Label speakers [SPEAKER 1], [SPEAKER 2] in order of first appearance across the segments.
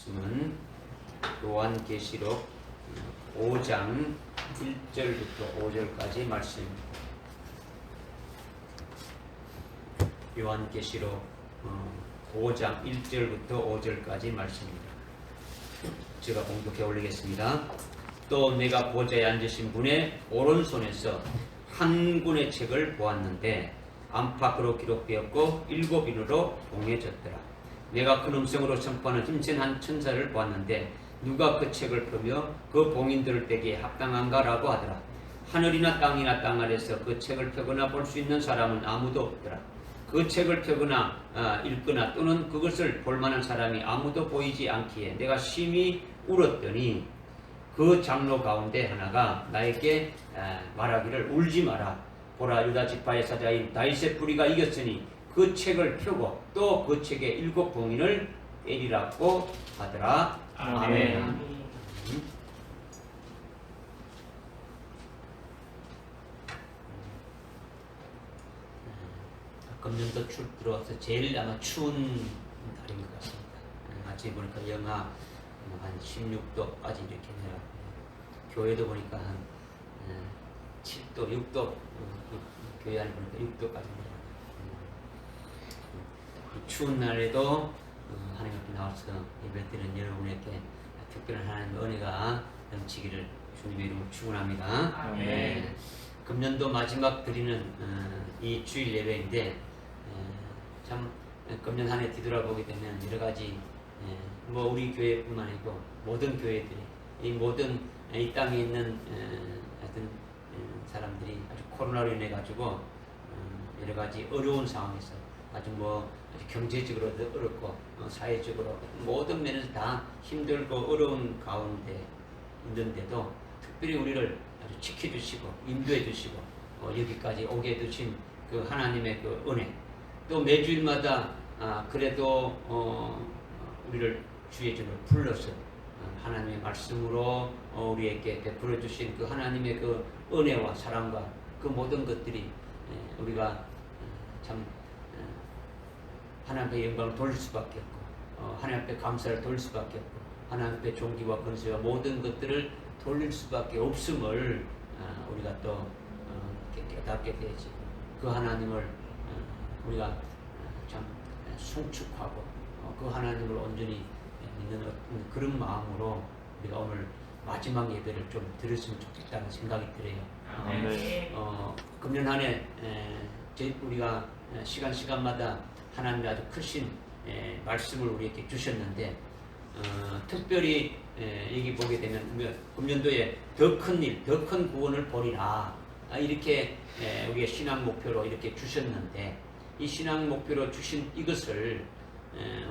[SPEAKER 1] 말씀은 요한계시록 5장 1절부터 5절까지 말씀입니다. 요한계시록 5장 1절부터 5절까지 말씀입니다. 제가 봉독해 올리겠습니다. 또 내가 보좌에 앉으신 분의 오른손에서 한 권의 책을 보았는데 안팎으로 기록되었고 7인으로 봉해졌더라. 내가 큰 음성으로 선포하는 힘센 한 천사를 보았는데 누가 그 책을 펴며 그 봉인들을 떼기에 합당한가라고 하더라. 하늘이나 땅이나 땅 아래서 그 책을 펴거나 볼 수 있는 사람은 아무도 없더라. 그 책을 펴거나 읽거나 또는 그것을 볼 만한 사람이 아무도 보이지 않기에 내가 심히 울었더니 그 장로 가운데 하나가 나에게 말하기를 울지 마라. 보라, 유다 지파의 사자인 다윗의 뿌리가 이겼으니 그 책을 펴고 또 그 책의 7 봉인을 떼리라고 하더라. 아멘. 금년도 출 들어와서 제일 아마 추운 달인 것 같습니다. 아침에 보니까 영하 한 16도까지 이렇게 내려. 교회도 보니까 한 7도, 6도, 교회 안에 보니까 6도까지 내려. 추운 날에도 하나님 앞에 나와서 예배드리는 여러분에게 특별한 하나님의 은혜가 넘치기를 주님의 이름으로 축원합니다.
[SPEAKER 2] 아멘.
[SPEAKER 1] 금년도 마지막 드리는 이 주일 예배인데 참 금년 한 해 뒤돌아보게 되면 여러 가지 뭐 우리 교회뿐만 아니고 모든 교회들이 이 모든 이 땅에 있는 하여튼 사람들이 아주 코로나로 인해 가지고 여러 가지 어려운 상황에서 아주 경제적으로도 어렵고 사회적으로 모든 면에서 다 힘들고 어려운 가운데 있는데도 특별히 우리를 아주 지켜주시고 인도해 주시고 여기까지 오게 해주신 그 하나님의 그 은혜, 또 매주일마다 그래도 우리를 주의 전으로 불러서 하나님의 말씀으로 우리에게 베풀어 주신 그 하나님의 그 은혜와 사랑과 그 모든 것들이 우리가 참 하나님 앞에 영광을 돌릴 수밖에 없고 하나님 앞에 감사를 돌릴 수밖에 없고 하나님 앞에 존귀와 권세와 모든 것들을 돌릴 수밖에 없음을 우리가 또 깨닫게 되지. 그 하나님을 우리가 참 송축하고 그 하나님을 온전히 믿는 그런 마음으로 우리가 오늘 마지막 예배를 좀 드렸으면 좋겠다는 생각이 들어요. 금년 한 해 우리가 시간마다 하나님의 아주 크신 말씀을 우리에게 주셨는데 특별히 여기 보게 되면 금년도에 더 큰 일, 더 큰 구원을 보리라 이렇게 우리의 신앙 목표로 이렇게 주셨는데 이 신앙 목표로 주신 이것을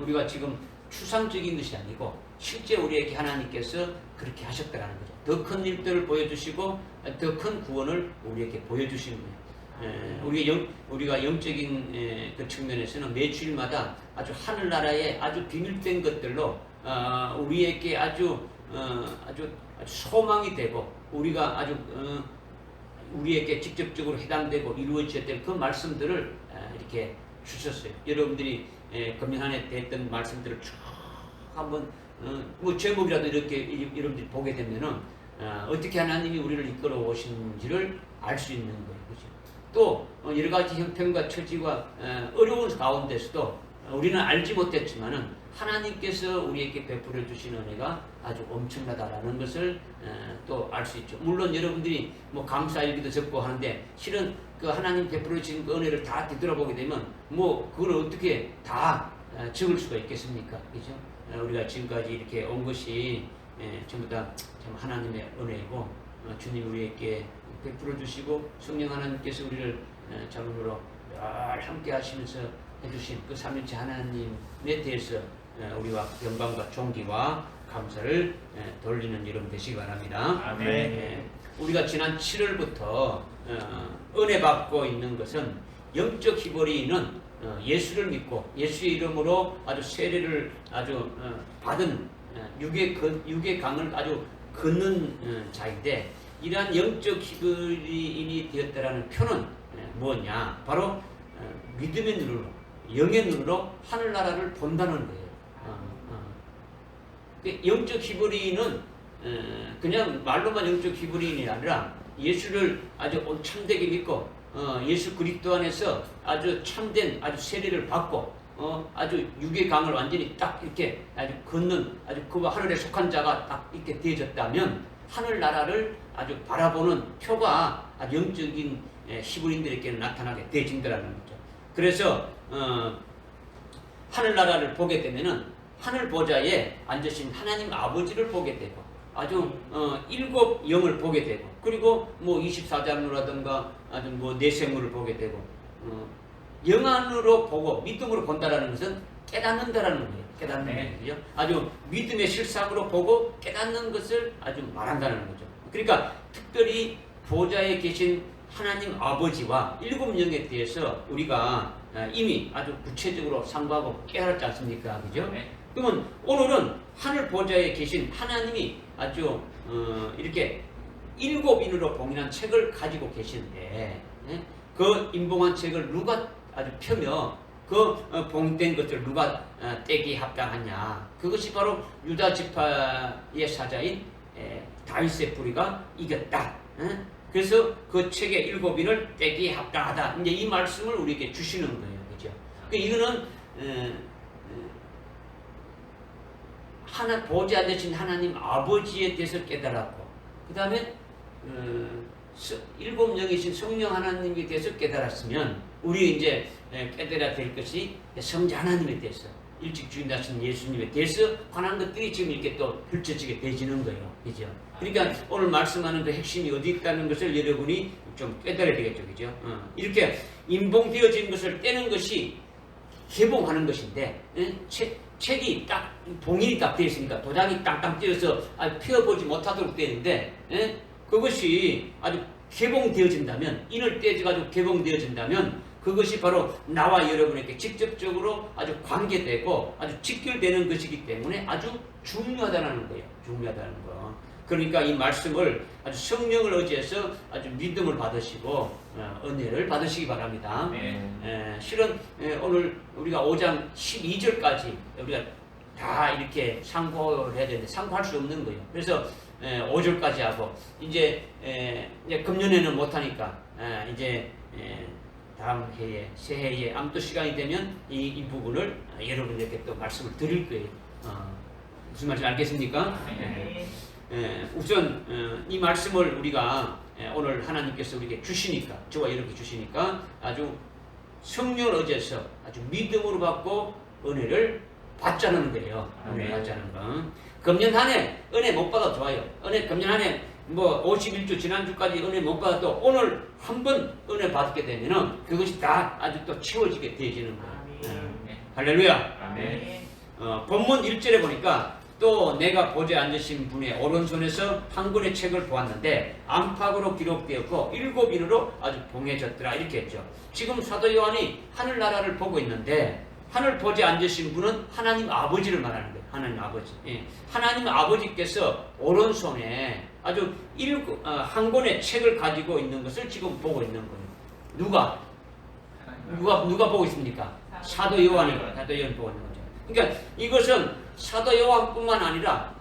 [SPEAKER 1] 우리가 지금 추상적인 것이 아니고 실제 우리에게 하나님께서 그렇게 하셨다는 거죠. 더 큰 일들을 보여주시고 더 큰 구원을 우리에게 보여주신 거예요. 우리가 영적인 그 측면에서는 매주일마다 아주 하늘나라의 아주 비밀된 것들로 우리에게 아주 소망이 되고 우리가 아주 우리에게 직접적으로 해당되고 이루어져야 될 그 말씀들을 이렇게 주셨어요. 여러분들이 금년 한 해 됐던 말씀들을 쭉 한번 제목이라도 이렇게 여러분들이 보게 되면은 어떻게 하나님이 우리를 이끌어 오시는지를 알 수 있는 거예요. 그렇죠? 또 여러 가지 형편과 처지와 어려운 가운데서도 우리는 알지 못했지만은 하나님께서 우리에게 베풀어 주신 은혜가 아주 엄청나다라는 것을 또 알 수 있죠. 물론 여러분들이 감사일기도 적고 하는데 실은 그 하나님 베풀어 주신 그 은혜를 다 뒤돌아보게 되면 그걸 어떻게 다 적을 수가 있겠습니까? 그죠? 우리가 지금까지 이렇게 온 것이 전부 다 참 하나님의 은혜고 주님 우리에게 베풀어 주시고 성령 하나님께서 우리를 자문으로 늘 함께 하시면서 해주신 그 삼위일체 하나님에 대해서 우리와 영광과 존귀와 감사를 돌리는 여러분 되시기 바랍니다.
[SPEAKER 2] 아멘.
[SPEAKER 1] 우리가 지난 7월부터 은혜 받고 있는 것은 영적 히브리인은 예수를 믿고 예수의 이름으로 아주 세례를 아주 받은 육의 강을 아주 걷는 자인데 이러한 영적 히브리인이 되었다라는 표는 뭐냐? 바로 믿음의 눈으로 영의 눈으로 하늘나라를 본다는 거예요. 영적 히브리인은 그냥 말로만 영적 히브리인이 아니라 예수를 아주 참되게 믿고 예수 그리스도 안에서 아주 참된 아주 세례를 받고 아주 육의 강을 완전히 딱 이렇게 아주 걷는 아주 그와 하늘에 속한 자가 딱 이렇게 되어졌다면 하늘나라를 아주 바라보는 표가 아주 영적인 히브리인들에게는 나타나게 되어진다는 거죠. 그래서 하늘나라를 보게 되면은 하늘 보좌에 앉으신 하나님 아버지를 보게 되고 아주 일곱 영을 보게 되고 그리고 뭐 24장로라든가 아주 뭐 내생물을 보게 되고 영안으로 보고 믿음으로 본다라는 것은 깨닫는다라는 거예요. 깨닫는 거죠. 아주 믿음의 실상으로 보고 깨닫는 것을 아주 말한다는 거죠. 그러니까 특별히 보좌에 계신 하나님 아버지와 일곱 영에 대해서 우리가 이미 아주 구체적으로 상고하고 깨달았지 않습니까? 그죠? 그러면 오늘은 하늘 보좌에 계신 하나님이 아주 이렇게 일곱인으로 봉인한 책을 가지고 계시는데 그 인봉한 책을 누가 아주 펴며 그 봉된 것을 누가 떼기 합당하냐? 그것이 바로 유다 지파의 사자인 다윗의 뿌리가 이겼다. 그래서 그 책의 일곱인을 떼기에 합당하다. 이제 이 말씀을 우리에게 주시는 거예요. 그죠? 이거는 하나 보좌 되신 하나님 아버지에 대해서 깨달았고, 그 다음에 일곱 영이신 성령 하나님에 대해서 깨달았으면 우리 이제 깨달아야 될 것이 성자 하나님에 대해서 일찍 주인하신 예수님에 대해서 관한 것들이 지금 이렇게 또 펼쳐지게 되지는 거예요. 그죠? 그러니까 오늘 말씀하는 그 핵심이 어디 있다는 것을 여러분이 좀 깨달아야 되겠죠. 그죠? 이렇게 인봉되어진 것을 떼는 것이 개봉하는 것인데, 책이 딱, 봉인이 딱 되어 있으니까 도장이 땅땅 띄어서 펴보지 못하도록 되는데, 그것이 아주 개봉되어진다면, 인을 떼어가지고 개봉되어진다면, 그것이 바로 나와 여러분에게 직접적으로 아주 관계되고 아주 직결되는 것이기 때문에 아주 중요하다는 거예요. 중요하다는 거. 그러니까 이 말씀을 아주 성령을 의지해서 아주 믿음을 받으시고 은혜를 받으시기 바랍니다. 실은 오늘 우리가 5장 12절까지 우리가 다 이렇게 상고를 해야 되는데 상고할 수 없는 거예요. 그래서 5절까지 하고 이제 금년에는 못하니까 이제 다음 해에 새해에 아무튼 시간이 되면 이 부분을 여러분에게 또 말씀을 드릴 거예요. 무슨 말인지 알겠습니까? 우선 이 말씀을 우리가 오늘 하나님께서 우리에게 주시니까, 저와 이렇게 주시니까 아주 성령을 의지해서 아주 믿음으로 받고 은혜를 받자는 거예요. 은혜 받자는 거. 금년 한 해 은혜 못 받아도 좋아요. 금년 한 해 뭐 51주 지난주까지 은혜 못 받아도 오늘 한 번 은혜 받게 되면은 그것이 다 아주 또 채워지게 되어지는 거예요. 할렐루야.
[SPEAKER 2] 아멘.
[SPEAKER 1] 본문 1절에 보니까 또 내가 보좌에 앉으신 분의 오른손에서 한 권의 책을 보았는데 안팎으로 기록되었고 일곱인으로 아주 봉해졌더라 이렇게 했죠. 지금 사도 요한이 하늘나라를 보고 있는데 하늘 보좌에 앉으신 분은 하나님 아버지를 말하는 거예요. 하나님 아버지. 하나님 아버지께서 오른손에 아주 한 권의 책을 가지고 있는 것을 지금 보고 있는 거예요. 누가 보고 있습니까? 사도 요한이 보고 있는 거죠. 그러니까 이것은 사도 요한뿐만 아니라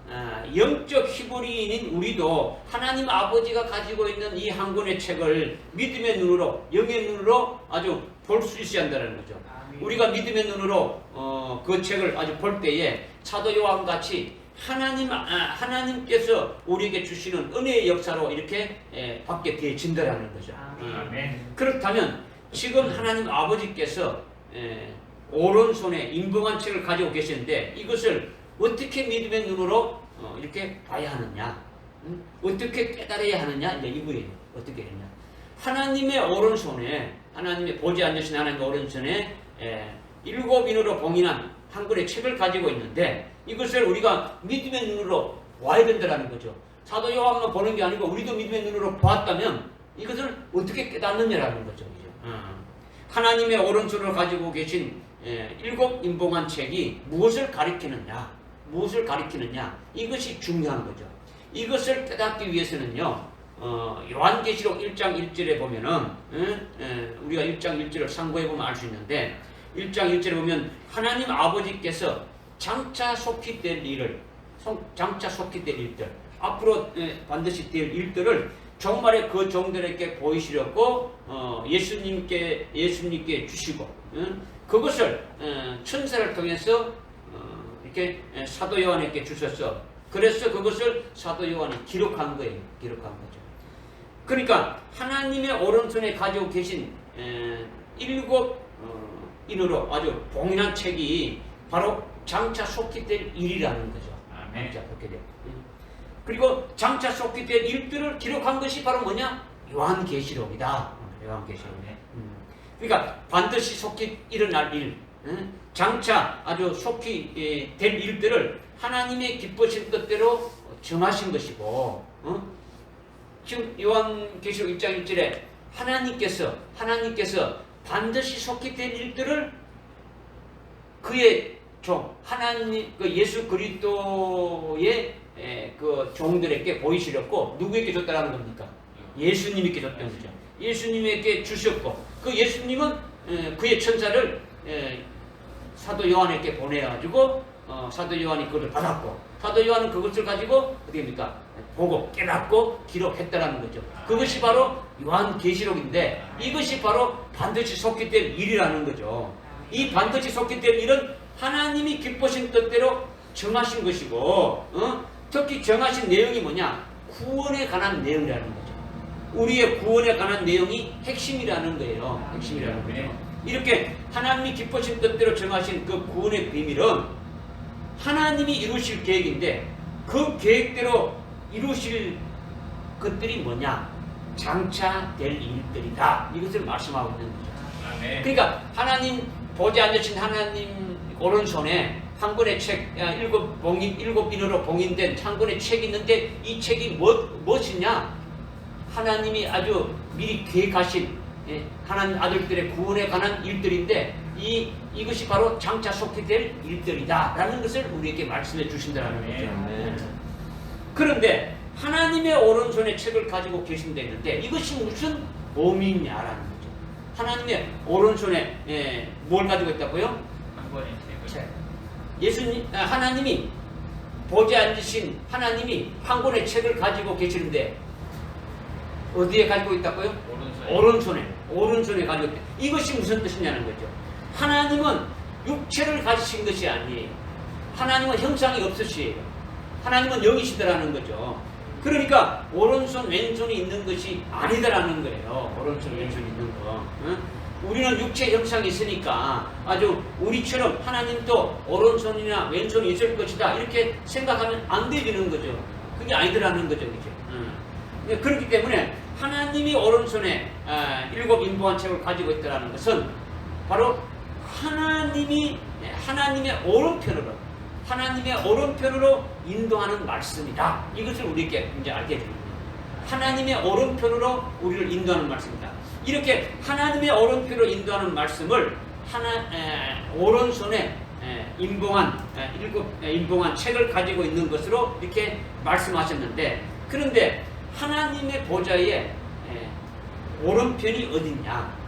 [SPEAKER 1] 영적 히브리인인 우리도 하나님 아버지가 가지고 있는 이 한 권의 책을 믿음의 눈으로, 영의 눈으로 아주 볼 수 있어야 한다는 거죠. 우리가 믿음의 눈으로 그 책을 아주 볼 때에 사도 요한 같이 하나님께서 우리에게 주시는 은혜의 역사로 이렇게 받게 되어진다라는 거죠. 그렇다면 지금 하나님 아버지께서 오른손에 인봉한 책을 가지고 계시는데 이것을 어떻게 믿음의 눈으로 이렇게 봐야 하느냐, 어떻게 깨달아야 하느냐, 이제 이거예요. 어떻게 했냐? 하나님의 오른손에, 하나님의 보좌에 앉으신 하나님의 오른손에 일곱인으로 봉인한 한 권의 책을 가지고 있는데 이것을 우리가 믿음의 눈으로 봐야 된다는 거죠. 사도 요한만 보는 게 아니고 우리도 믿음의 눈으로 보았다면 이것을 어떻게 깨닫느냐라는 거죠. 하나님의 오른손을 가지고 계신 일곱 인봉한 책이 무엇을 가리키느냐, 이것이 중요한 거죠. 이것을 깨닫기 위해서는요, 요한계시록 1장 1절에 보면은 우리가 1장 1절을 상고해 보면 알 수 있는데 1장 1절에 보면 하나님 아버지께서 장차 속히 될 일을 장차 속히 될 일들, 앞으로 반드시 될 일들을 정말에 그 종들에게 보이시려고 예수님께 주시고 그것을 천사를 통해서 이렇게 사도 요한에게 주셨어. 그래서 그것을 사도 요한이 기록한 거예요. 기록한 거죠. 그러니까 하나님의 오른손에 가지고 계신 7 인으로 아주 봉인한 책이 바로 장차 속히 될 일이라는 거죠.
[SPEAKER 2] 아멘.
[SPEAKER 1] 장차 속히 될. 그리고 장차 속히 될 일들을 기록한 것이 바로 뭐냐? 요한계시록이다. 요한계시록. 그러니까 반드시 속히 일어날 일, 장차 아주 속히 될 일들을 하나님의 기쁘신 뜻대로 정하신 것이고, 지금 요한계시록 1장 1절에 하나님께서 반드시 속히 될 일들을 그의 종 하나님 그 예수 그리스도의 그 종들에게 보이시렸고 누구에게 줬다라는 겁니까? 예수님에게 줬다는 거죠. 예수님에게 주셨고 그 예수님은 그의 천사를 사도 요한에게 보내가지고 사도 요한이 그것을 받았고 사도 요한은 그것을 가지고 어떻게 합니까? 보고 깨닫고 기록했다라는 거죠. 그것이 바로 요한계시록인데 이것이 바로 반드시 속히 될 일이라는 거죠. 이 반드시 속히 될 일은 하나님이 기쁘신 뜻대로 정하신 것이고 특히 정하신 내용이 뭐냐? 구원에 관한 내용이라는 거죠. 우리의 구원에 관한 내용이 핵심이라는 거예요. 핵심이라는 거죠. 이렇게 하나님이 기쁘신 뜻대로 정하신 그 구원의 비밀은 하나님이 이루실 계획인데 그 계획대로 이루실 것들이 뭐냐? 장차 될 일들이다. 이것을 말씀하고 있는 거죠.
[SPEAKER 2] 아멘.
[SPEAKER 1] 그러니까 하나님 보좌에 앉으신 하나님 오른손에 한 권의 책, 7인으로 봉인된 한 권의 책이 있는데 이 책이 무엇이냐? 하나님이 아주 미리 계획하신 하나님 아들들의 구원에 관한 일들인데 이것이 바로 장차 속히 될 일들이다 라는 것을 우리에게 말씀해 주신다는 거죠. 그런데 하나님의 오른손에 책을 가지고 계신다는데 이것이 무슨 의미냐라는 거죠. 하나님의 오른손에 뭘 가지고 있다고요?
[SPEAKER 2] 한 권의 책을.
[SPEAKER 1] 하나님이 보좌에 앉으신 하나님이 한 권의 책을 가지고 계시는데 어디에 가지고 있다고요? 오른손에 가지고 있다. 이것이 무슨 뜻이냐는 거죠. 하나님은 육체를 가지신 것이 아니에요. 하나님은 형상이 없으시에요. 하나님은 영이시더라는 거죠. 그러니까 오른손 왼손이 있는 것이 아니다라는 거예요. 오른손 왼손이 있는 거. 우리는 육체 형상이 있으니까 아주 우리처럼 하나님도 오른손이나 왼손이 있을 것이다 이렇게 생각하면 안 되는 거죠. 그게 아니더라는 거죠. 그렇죠? 그렇기 때문에 하나님이 오른손에 7 인보한 책을 가지고 있다는 것은 바로 하나님의 오른편으로 인도하는 말씀이다. 이것을 우리에게 이제 알게 됩니다. 하나님의 오른편으로 우리를 인도하는 말씀이다. 이렇게 하나님의 오른편으로 인도하는 말씀을 오른손에 인봉한 7 인봉한 책을 가지고 있는 것으로 이렇게 말씀하셨는데 그런데 하나님의 보좌에 오른편이 어딨냐?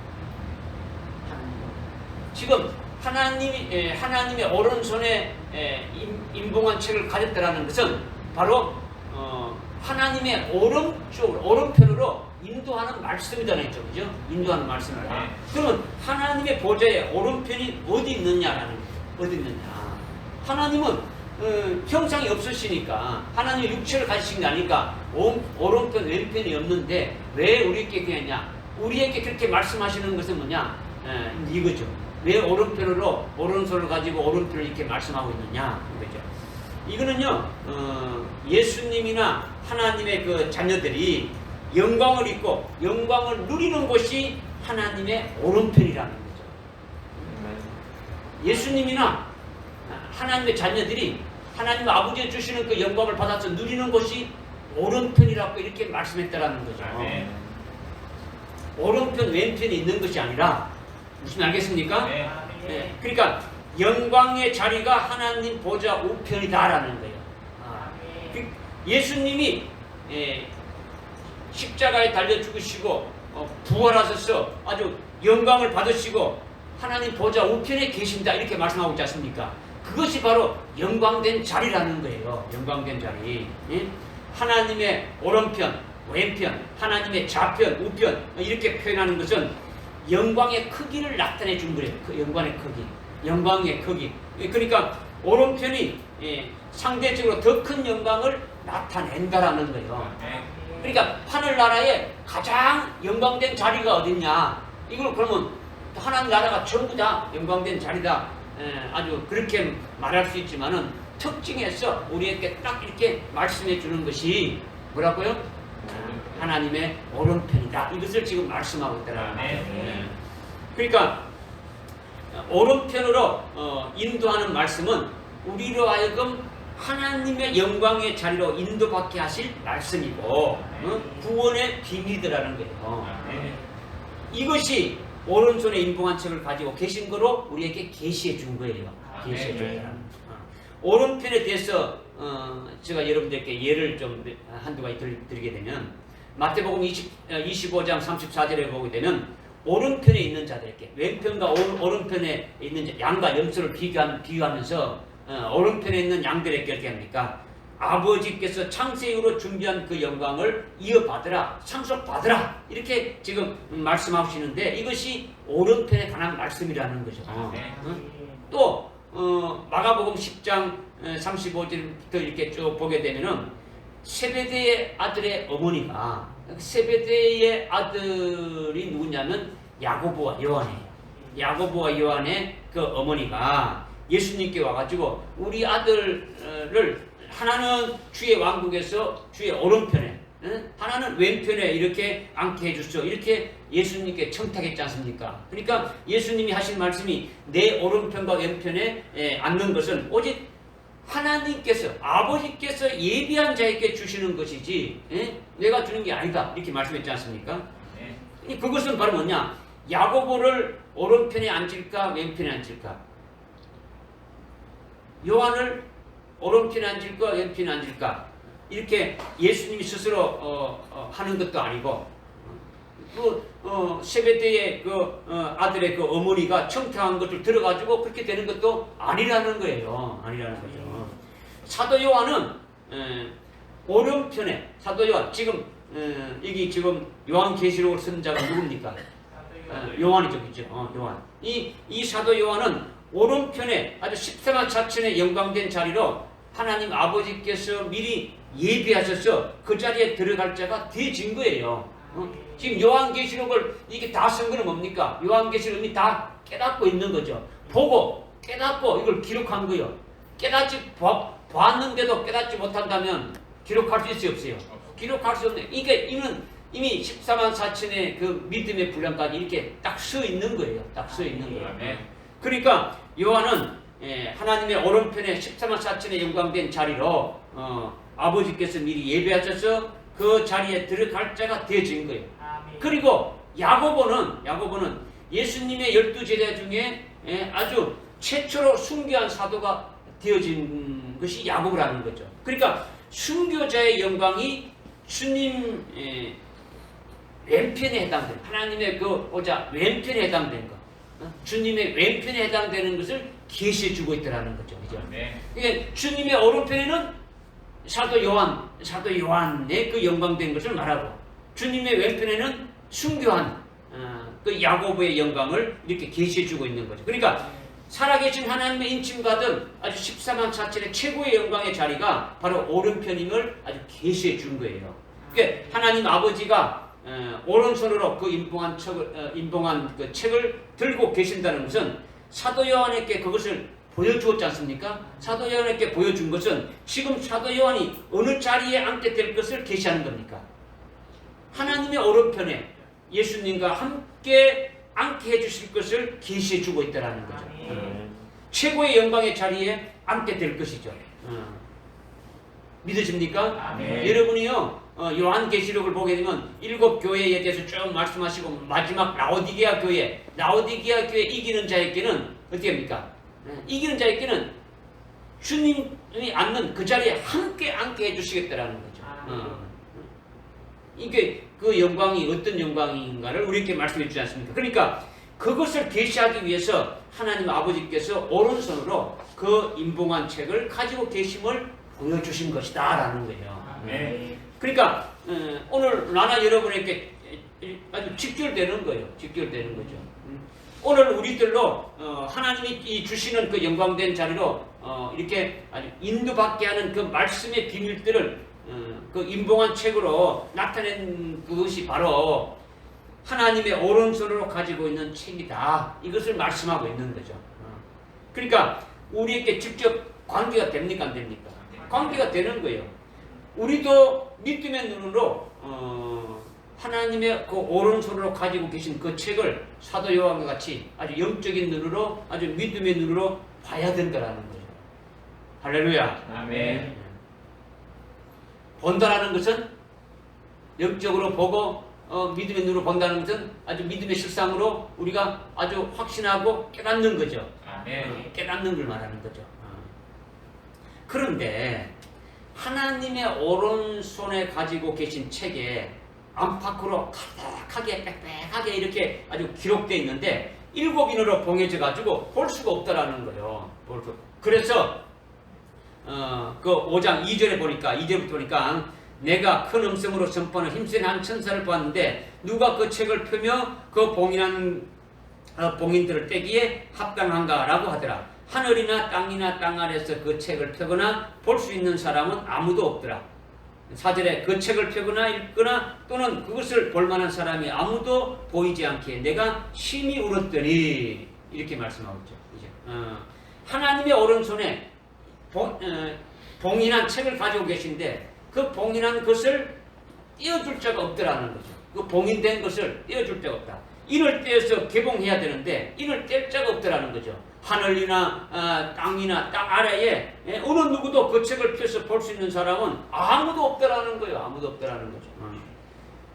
[SPEAKER 1] 지금 하나님의 오른손에 인봉한 책을 가졌다라는 것은 바로 하나님의 오른편으로 인도하는 말씀이라는 거죠. 그죠? 인도하는 말씀이다. 그러면 하나님의 보좌에 오른편이 어디 있느냐라는 거죠. 어디 있느냐? 하나님은 형상이 없으시니까 하나님의 육체를 가지신 게 아니까 오른편 왼편이 없는데 왜 우리에게 그랬냐? 우리에게 그렇게 말씀하시는 것은 뭐냐? 이거죠. 왜 오른손을 가지고 오른편을 이렇게 말씀하고 있느냐? 이거죠. 이거는요, 예수님이나 하나님의 그 자녀들이 영광을 입고 영광을 누리는 곳이 하나님의 오른편이라는 거죠. 예수님이나 하나님의 자녀들이 하나님 아버지가 주시는 그 영광을 받아서 누리는 곳이 오른편이라고 이렇게 말씀했다라는 거죠. 오른편, 왼편이 있는 것이 아니라 무슨 알겠습니까? 네. 그러니까 영광의 자리가 하나님 보좌 우편이다라는 거예요. 예수님이 십자가에 달려 죽으시고 부활하셔서 아주 영광을 받으시고 하나님 보좌 우편에 계신다 이렇게 말씀하고 있지 않습니까? 그것이 바로 영광된 자리라는 거예요. 영광된 자리. 예? 하나님의 오른편, 왼편, 하나님의 좌편, 우편 이렇게 표현하는 것은 영광의 크기를 나타내 준 거예요. 그 영광의 크기, 영광의 크기. 그러니까 오른편이 상대적으로 더 큰 영광을 나타낸다라는 거예요. 그러니까 하늘나라에 가장 영광된 자리가 어딨냐? 이걸 그러면 하나님 나라가 전부 다 영광된 자리다. 아주 그렇게 말할 수 있지만은 특징에서 우리에게 딱 이렇게 말씀해 주는 것이 뭐라고요? 하나님의 오른편이다. 이것을 지금 말씀하고 있다라는 거예요. 그러니까 오른편으로 인도하는 말씀은 우리로 하여금 하나님의 영광의 자리로 인도받게 하실 말씀이고 구원의 비밀이라는 거예요. 이것이 오른손에 인봉한 책을 가지고 계신 거로 우리에게 계시해 준 거예요. 계시해 줬다는 거예요. 오른편에 대해서 제가 여러분들께 예를 좀 한두 가지 드리게 되면 마태복음 25장 34절에 보게 되면 오른편에 있는 자들에게 왼편과 오른편에 있는 양과 염소를 비유하면서 오른편에 있는 양들에게 어떻게 합니까? 아버지께서 창세기로 준비한 그 영광을 이어받으라, 상속받으라 이렇게 지금 말씀하시는데 이것이 오른편에 관한 말씀이라는 거죠. 또 마가복음 10장 35절부터 이렇게 쭉 보게 되면은 세베대의 아들의 어머니가 세베대의 아들이 누구냐면 야고보와 요한이에요. 야고보와 요한의 그 어머니가 예수님께 와가지고 우리 아들을 하나는 주의 왕국에서 주의 오른편에 하나는 왼편에 이렇게 앉게 해주소 이렇게 예수님께 청탁했지 않습니까? 그러니까 예수님이 하신 말씀이 내 오른편과 왼편에 앉는 것은 오직 하나님께서 아버지께서 예비한 자에게 주시는 것이지 내가 주는 게 아니다 이렇게 말씀했지 않습니까? 그것은 바로 뭐냐? 야고보를 오른편에 앉을까 왼편에 앉을까? 요한을 오른편에 앉을까 왼편에 앉을까? 이렇게 예수님이 스스로 하는 것도 아니고 세베대의 아들의 그 어머니가 청탁한 것을 들어가지고 그렇게 되는 것도 아니라는 거예요. 아니라는 거죠. 사도 요한은 오른편에 사도 요한 지금 여기 지금 요한계시록을 쓴 자가 누굽니까? 요한이죠, 그죠? 요한. 이 사도 요한은 오른편에 아주 13만 4천의 영광된 자리로 하나님 아버지께서 미리 예비하셔서 그 자리에 들어갈 자가 되어진 거예요. 지금 요한계시록을 이게 다 쓴 거는 뭡니까? 요한계시록 이미 다 깨닫고 있는 거죠. 보고 깨닫고 이걸 기록한 거예요. 깨닫지 봤는데도 깨닫지 못한다면 기록할 수 있어요, 없어요? 기록할 수 없네. 이게 이미 14만 4천의 그 믿음의 분량까지 이렇게 딱 서 있는 거예요. 딱 서 있는 거예요. 그러니까 요한은 하나님의 오른편에 14만 4천의 영광된 자리로 아버지께서 미리 예배하셔서 그 자리에 들어갈 자가 되어진 거예요. 그리고 야고보는 예수님의 12제자 중에 아주 최초로 순교한 사도가 되어진 것이 야고보라는 거죠. 그러니까 순교자의 영광이 주님 왼편에 해당되는 하나님의 그 오자 왼편에 해당되는 것, 주님의 왼편에 해당되는 것을 계시해 주고 있다라는 거죠. 그죠? 그러니까 주님의 오른편에는 사도 요한의 그 영광된 것을 말하고 주님의 왼편에는 순교한 그 야고보의 영광을 이렇게 계시해 주고 있는 거죠. 그러니까 살아계신 하나님의 인침받은 아주 14만 4천의 최고의 영광의 자리가 바로 오른편임을 아주 계시해 준 거예요. 그러니까 하나님 아버지가 오른손으로 그 인봉한 그 책을 들고 계신다는 것은 사도 요한에게 그것을 보여주었지 않습니까? 사도 요한에게 보여준 것은 지금 사도 요한이 어느 자리에 앉게 될 것을 계시하는 겁니까? 하나님의 오른편에 예수님과 함께 앉게 해주실 것을 계시해 주고 있다는 거죠. 최고의 영광의 자리에 앉게 될 것이죠. 믿으십니까? 여러분이요 요한계시록을 보게 되면 7 교회에 대해서 쭉 말씀하시고 마지막 라오디게아 교회 이기는 자에게는 어떻게 합니까? 이기는 자에게는 주님이 앉는 그 자리에 함께 앉게 해주시겠다라는 거죠. 이게 그 영광이 어떤 영광인가를 우리에게 말씀해 주지 않습니까? 그러니까 그것을 계시하기 위해서 하나님 아버지께서 오른손으로 그 임봉한 책을 가지고 계심을 보여주신 것이다 라는 거예요.
[SPEAKER 2] 아멘.
[SPEAKER 1] 그러니까 오늘 나나 여러분에게 아주 직결되는 거예요. 직결되는 거죠. 오늘 우리들로 하나님이 이 주시는 그 영광된 자리로 이렇게 아주 인도받게 하는 그 말씀의 비밀들을 그 임봉한 책으로 나타낸 그것이 바로 하나님의 오른손으로 가지고 있는 책이다. 이것을 말씀하고 있는 거죠. 그러니까 우리에게 직접 관계가 됩니까? 안 됩니까? 관계가 되는 거예요. 우리도 믿음의 눈으로 하나님의 그 오른손으로 가지고 계신 그 책을 사도 요한과 같이 아주 영적인 눈으로 아주 믿음의 눈으로 봐야 된다라는 거죠. 할렐루야.
[SPEAKER 2] 아멘.
[SPEAKER 1] 본다라는 것은 영적으로 보고 믿음의 눈으로 본다는 것은 아주 믿음의 실상으로 우리가 아주 확신하고 깨닫는 거죠.
[SPEAKER 2] 아멘.
[SPEAKER 1] 깨닫는 걸 말하는 거죠. 그런데 하나님의 오른손에 가지고 계신 책에 안팎으로 가득하게 빽빽하게 이렇게 아주 기록되어 있는데 7인으로 봉해져 가지고 볼 수가 없다라는 거예요. 그래서 그 5장 2절에 보니까 2절부터 보니까 내가 큰 음성으로 선포하는 힘센 한 천사를 보았는데 누가 그 책을 펴며 그 봉인한 봉인들을 떼기에 합당한가라고 하더라. 하늘이나 땅이나 땅 아래서 그 책을 펴거나 볼 수 있는 사람은 아무도 없더라. 4절에 그 책을 펴거나 읽거나 또는 그것을 볼 만한 사람이 아무도 보이지 않기에 내가 심히 울었더니 이렇게 말씀하고 있죠. 이제 하나님의 오른손에 봉인한 책을 가지고 계신데 그 봉인한 것을 떼어줄 자가 없더라는 거죠. 그 봉인된 것을 떼어줄 자가 없다. 이를 떼어서 개봉해야 되는데 이를 뗄 자가 없더라는 거죠. 하늘이나 땅이나 땅 아래에 어느 누구도 그 책을 펴서 볼 수 있는 사람은 아무도 없더라는 거예요. 아무도 없더라는 거죠.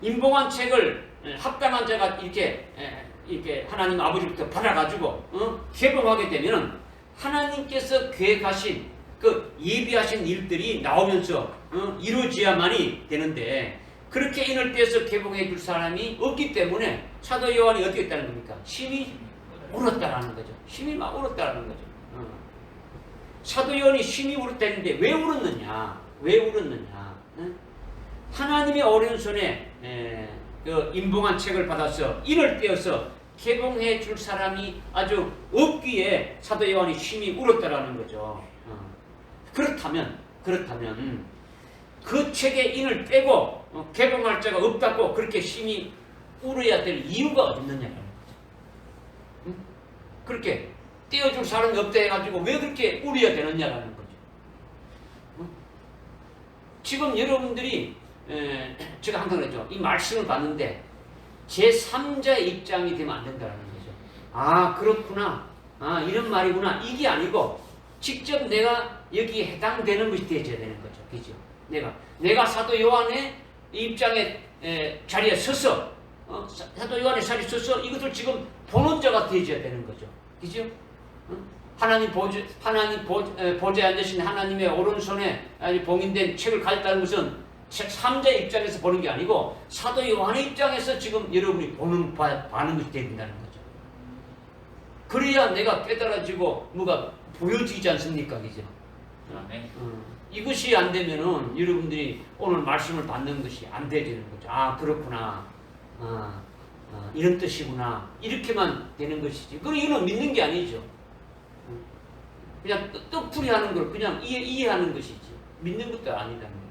[SPEAKER 1] 임봉한 책을 합당한 자가 이렇게 하나님 아버지부터 받아가지고 개봉하게 되면은 하나님께서 계획하신 그 예비하신 일들이 나오면서 이루어져야만이 되는데 그렇게 인을 떼서 개봉해 줄 사람이 없기 때문에 사도 요한이 어떻게 했다는 겁니까? 심히 울었다라는 거죠. 심히 막 울었다라는 거죠. 사도 요한이 심히 울었다는데 왜 울었느냐? 왜 울었느냐? 하나님의 오른손에 그 임봉한 책을 받아서 인을 떼어서 개봉해 줄 사람이 아주 없기에 사도 요한이 심히 울었다라는 거죠. 그렇다면 그 책의 인을 떼고 개봉할 자가 없다고 그렇게 심히 울어야 될 이유가 어딨느냐는 거죠. 그렇게 떼어줄 사람이 없다 해가지고 왜 그렇게 울어야 되느냐라는 거죠. 지금 여러분들이 제가 항상 그랬죠. 이 말씀을 봤는데 제3자의 입장이 되면 안 된다는 거죠. 아 그렇구나. 아 이런 말이구나. 이게 아니고 직접 내가 여기에 해당되는 것이 되어야 되는 거죠. 그죠? 내가 사도 요한의 입장에 자리에 서서 사도 요한의 자리에 서서 이것을 지금 보는 자가 되어야 되는 거죠. 그죠? 하나님 보좌에 앉으신 하나님의 오른손에 봉인된 책을 가졌다는 것은 3자의 입장에서 보는 게 아니고 사도 요한의 입장에서 지금 여러분이 보는 것이 된다는 거죠. 그래야 내가 깨달아지고 뭐가 보여지지 않습니까? 그죠? 이것이 안 되면은 여러분들이 오늘 말씀을 받는 것이 안 되는 거죠. 아 그렇구나. 이런 뜻이구나. 이렇게만 되는 것이지. 그럼 이거는 믿는 게 아니죠. 그냥 뜻풀이 하는 걸 그냥 이해하는 것이지. 믿는 것도 아니다는 거예요.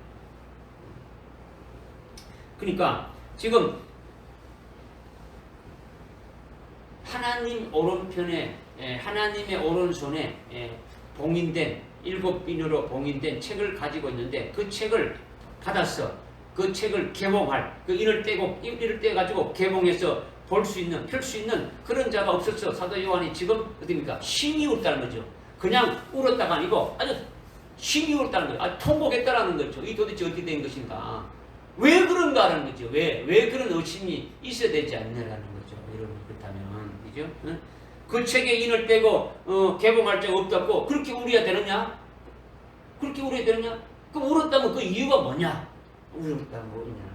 [SPEAKER 1] 그러니까 지금 하나님 오른편에 하나님의 오른손에 봉인된 7인으로 봉인된 책을 가지고 있는데 그 책을 받아서 그 책을 개봉할 그 인을 떼가지고 개봉해서 볼 수 있는 펼 수 있는 그런 자가 없어서 사도 요한이 지금 어떻습니까? 심히 울었다는 거죠. 그냥 울었다가 아니고 아주 심히 울었다는 거죠. 아주 통곡했다는 거죠. 이 도대체 어떻게 된 것인가? 왜 그런가라는 거죠. 왜 그런 의심이 있어야 되지 않느냐라는 거죠. 여러분 그렇다면 그죠? 응? 그 책에 인을 떼고 개봉할 자가 없다고 그렇게 울어야 되느냐? 그렇게 울어야 되느냐? 그럼 울었다면 그 이유가 뭐냐? 울었다면 뭐냐는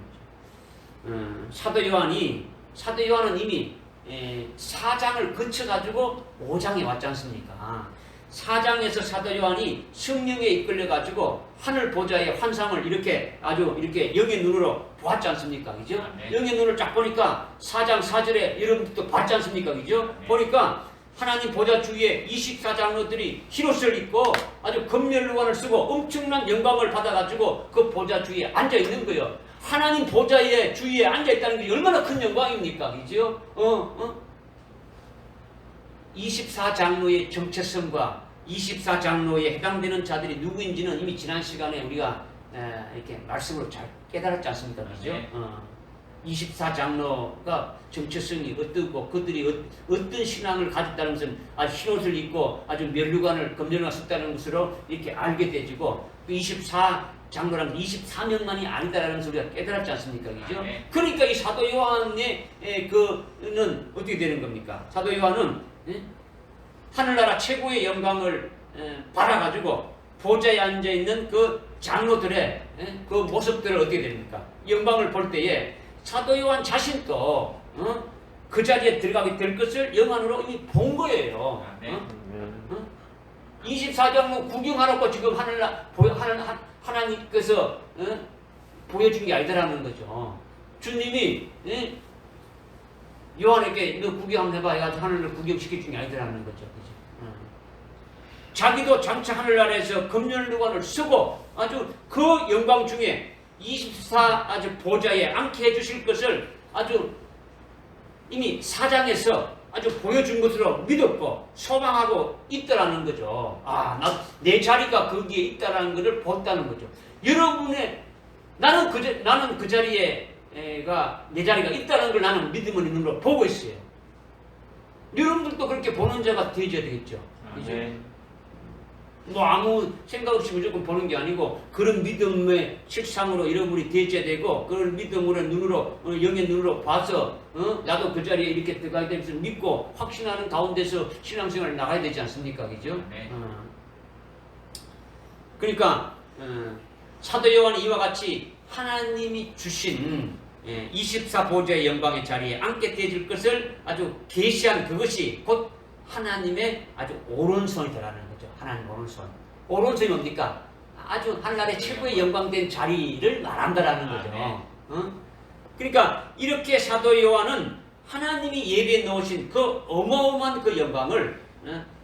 [SPEAKER 1] 거죠. 사도 요한은 이미 4장을 거쳐가지고 5장에 왔지 않습니까? 4장에서 사도 요한이 성령에 이끌려가지고 하늘 보좌의 환상을 이렇게 아주 이렇게 영의 눈으로 보았지 않습니까? 그죠?
[SPEAKER 2] 네.
[SPEAKER 1] 영의 눈을 딱 보니까 4장 4절에 여러분들도 봤지 않습니까? 그죠?
[SPEAKER 2] 네.
[SPEAKER 1] 보니까 하나님 보좌 주위에 24장로들이 흰옷을 입고 아주 검열루관을 쓰고 엄청난 영광을 받아가지고 그 보좌 주위에 앉아있는 거예요. 하나님 보좌의 주위에 앉아있다는 게 얼마나 큰 영광입니까? 그죠? 24장로의 정체성과 24장로에 해당되는 자들이 누구인지는 이미 지난 시간에 우리가 이렇게 말씀으로 잘 깨달았지 않습니까? 그죠?
[SPEAKER 2] 네.
[SPEAKER 1] 24장로가 정체성이 어떻고 그들이 어떤 신앙을 가졌다는 것은 아주 흰옷을 입고 아주 면류관을 검면류관을 썼다는 것으로 이렇게 알게 되지고 그 24장로라는 24명만이 아니다라는 소리가 깨달았지 않습니까? 그죠?
[SPEAKER 2] 네.
[SPEAKER 1] 그러니까 이 사도 요한의 그는 어떻게 되는 겁니까? 사도 요한은 하늘나라 최고의 영광을 받아가지고 보좌에 앉아있는 그 장로들의 그 모습들을 어떻게 됩니까? 영광을 볼 때에 사도 요한 자신도 그 자리에 들어가게 될 것을 영안으로 이미 본 거예요.
[SPEAKER 2] 네.
[SPEAKER 1] 24장로 구경하라고 지금 하나님께서 보여준 게 아니다라는 거죠. 주님이 요한에게 너 구경 한번 해봐 해가지고 하늘을 구경시켜준 게 아니다라는 거죠. 그죠? 자기도 장차 하늘나라에서 검열루관을 쓰고 아주 그 영광 중에 24 아주 보좌에 앉게 해주실 것을 아주 이미 4장에서 아주 보여준 것으로 믿었고 소망하고 있다라는 거죠. 내 자리가 거기에 있다라는 것을 봤다는 거죠. 여러분의 나는 그 자리에가 내 자리가 있다는 걸 나는 믿음의 눈으로 보고 있어요. 여러분들도 그렇게 보는 자가 되어야 되겠죠. 그죠? 뭐 아무 생각 없이 무조건 보는 게 아니고 그런 믿음의 실상으로 여러분이 되어야 되고 그런 믿음으로 눈으로 영의 눈으로 봐서 나도 그 자리에 이렇게 들어가야 될 것을 믿고 확신하는 가운데서 신앙생활을 나가야 되지 않습니까? 그죠?
[SPEAKER 2] 네.
[SPEAKER 1] 그러니까 사도 요한이 이와 같이 하나님이 주신 24보좌의 영광의 자리에 앉게 되어질 것을 아주 계시한 그것이 곧 하나님의 아주 오른손이라는 거죠. 하나님 오른손. 오른손이 뭡니까? 아주 하늘나라의 최고의 영광된 자리를 말한다라는 거죠.
[SPEAKER 2] 네.
[SPEAKER 1] 그러니까 이렇게 사도 요한은 하나님이 예배에 넣으신 그 어마어마한 그 영광을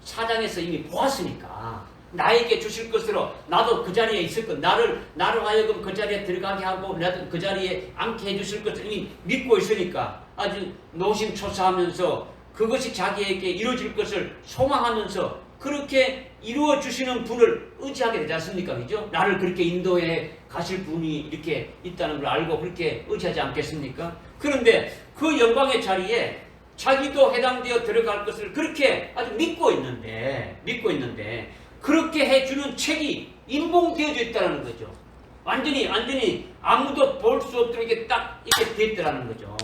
[SPEAKER 1] 4장에서 이미 보았으니까 나에게 주실 것으로 나도 그 자리에 있을 것, 나로 하여금 그 자리에 들어가게 하고 나도 그 자리에 앉게 해주실 것을 이미 믿고 있으니까 아주 노심초사하면서 그것이 자기에게 이루어질 것을 소망하면서 그렇게 이루어 주시는 분을 의지하게 되지 않습니까? 그죠? 나를 그렇게 인도해 가실 분이 이렇게 있다는 걸 알고 그렇게 의지하지 않겠습니까? 그런데 그 영광의 자리에 자기도 해당되어 들어갈 것을 그렇게 아주 믿고 있는데 그렇게 해주는 책이 인봉되어져 있다는 거죠. 완전히 아무도 볼 수 없도록 이렇게 딱 이렇게 되어 있다는 거죠.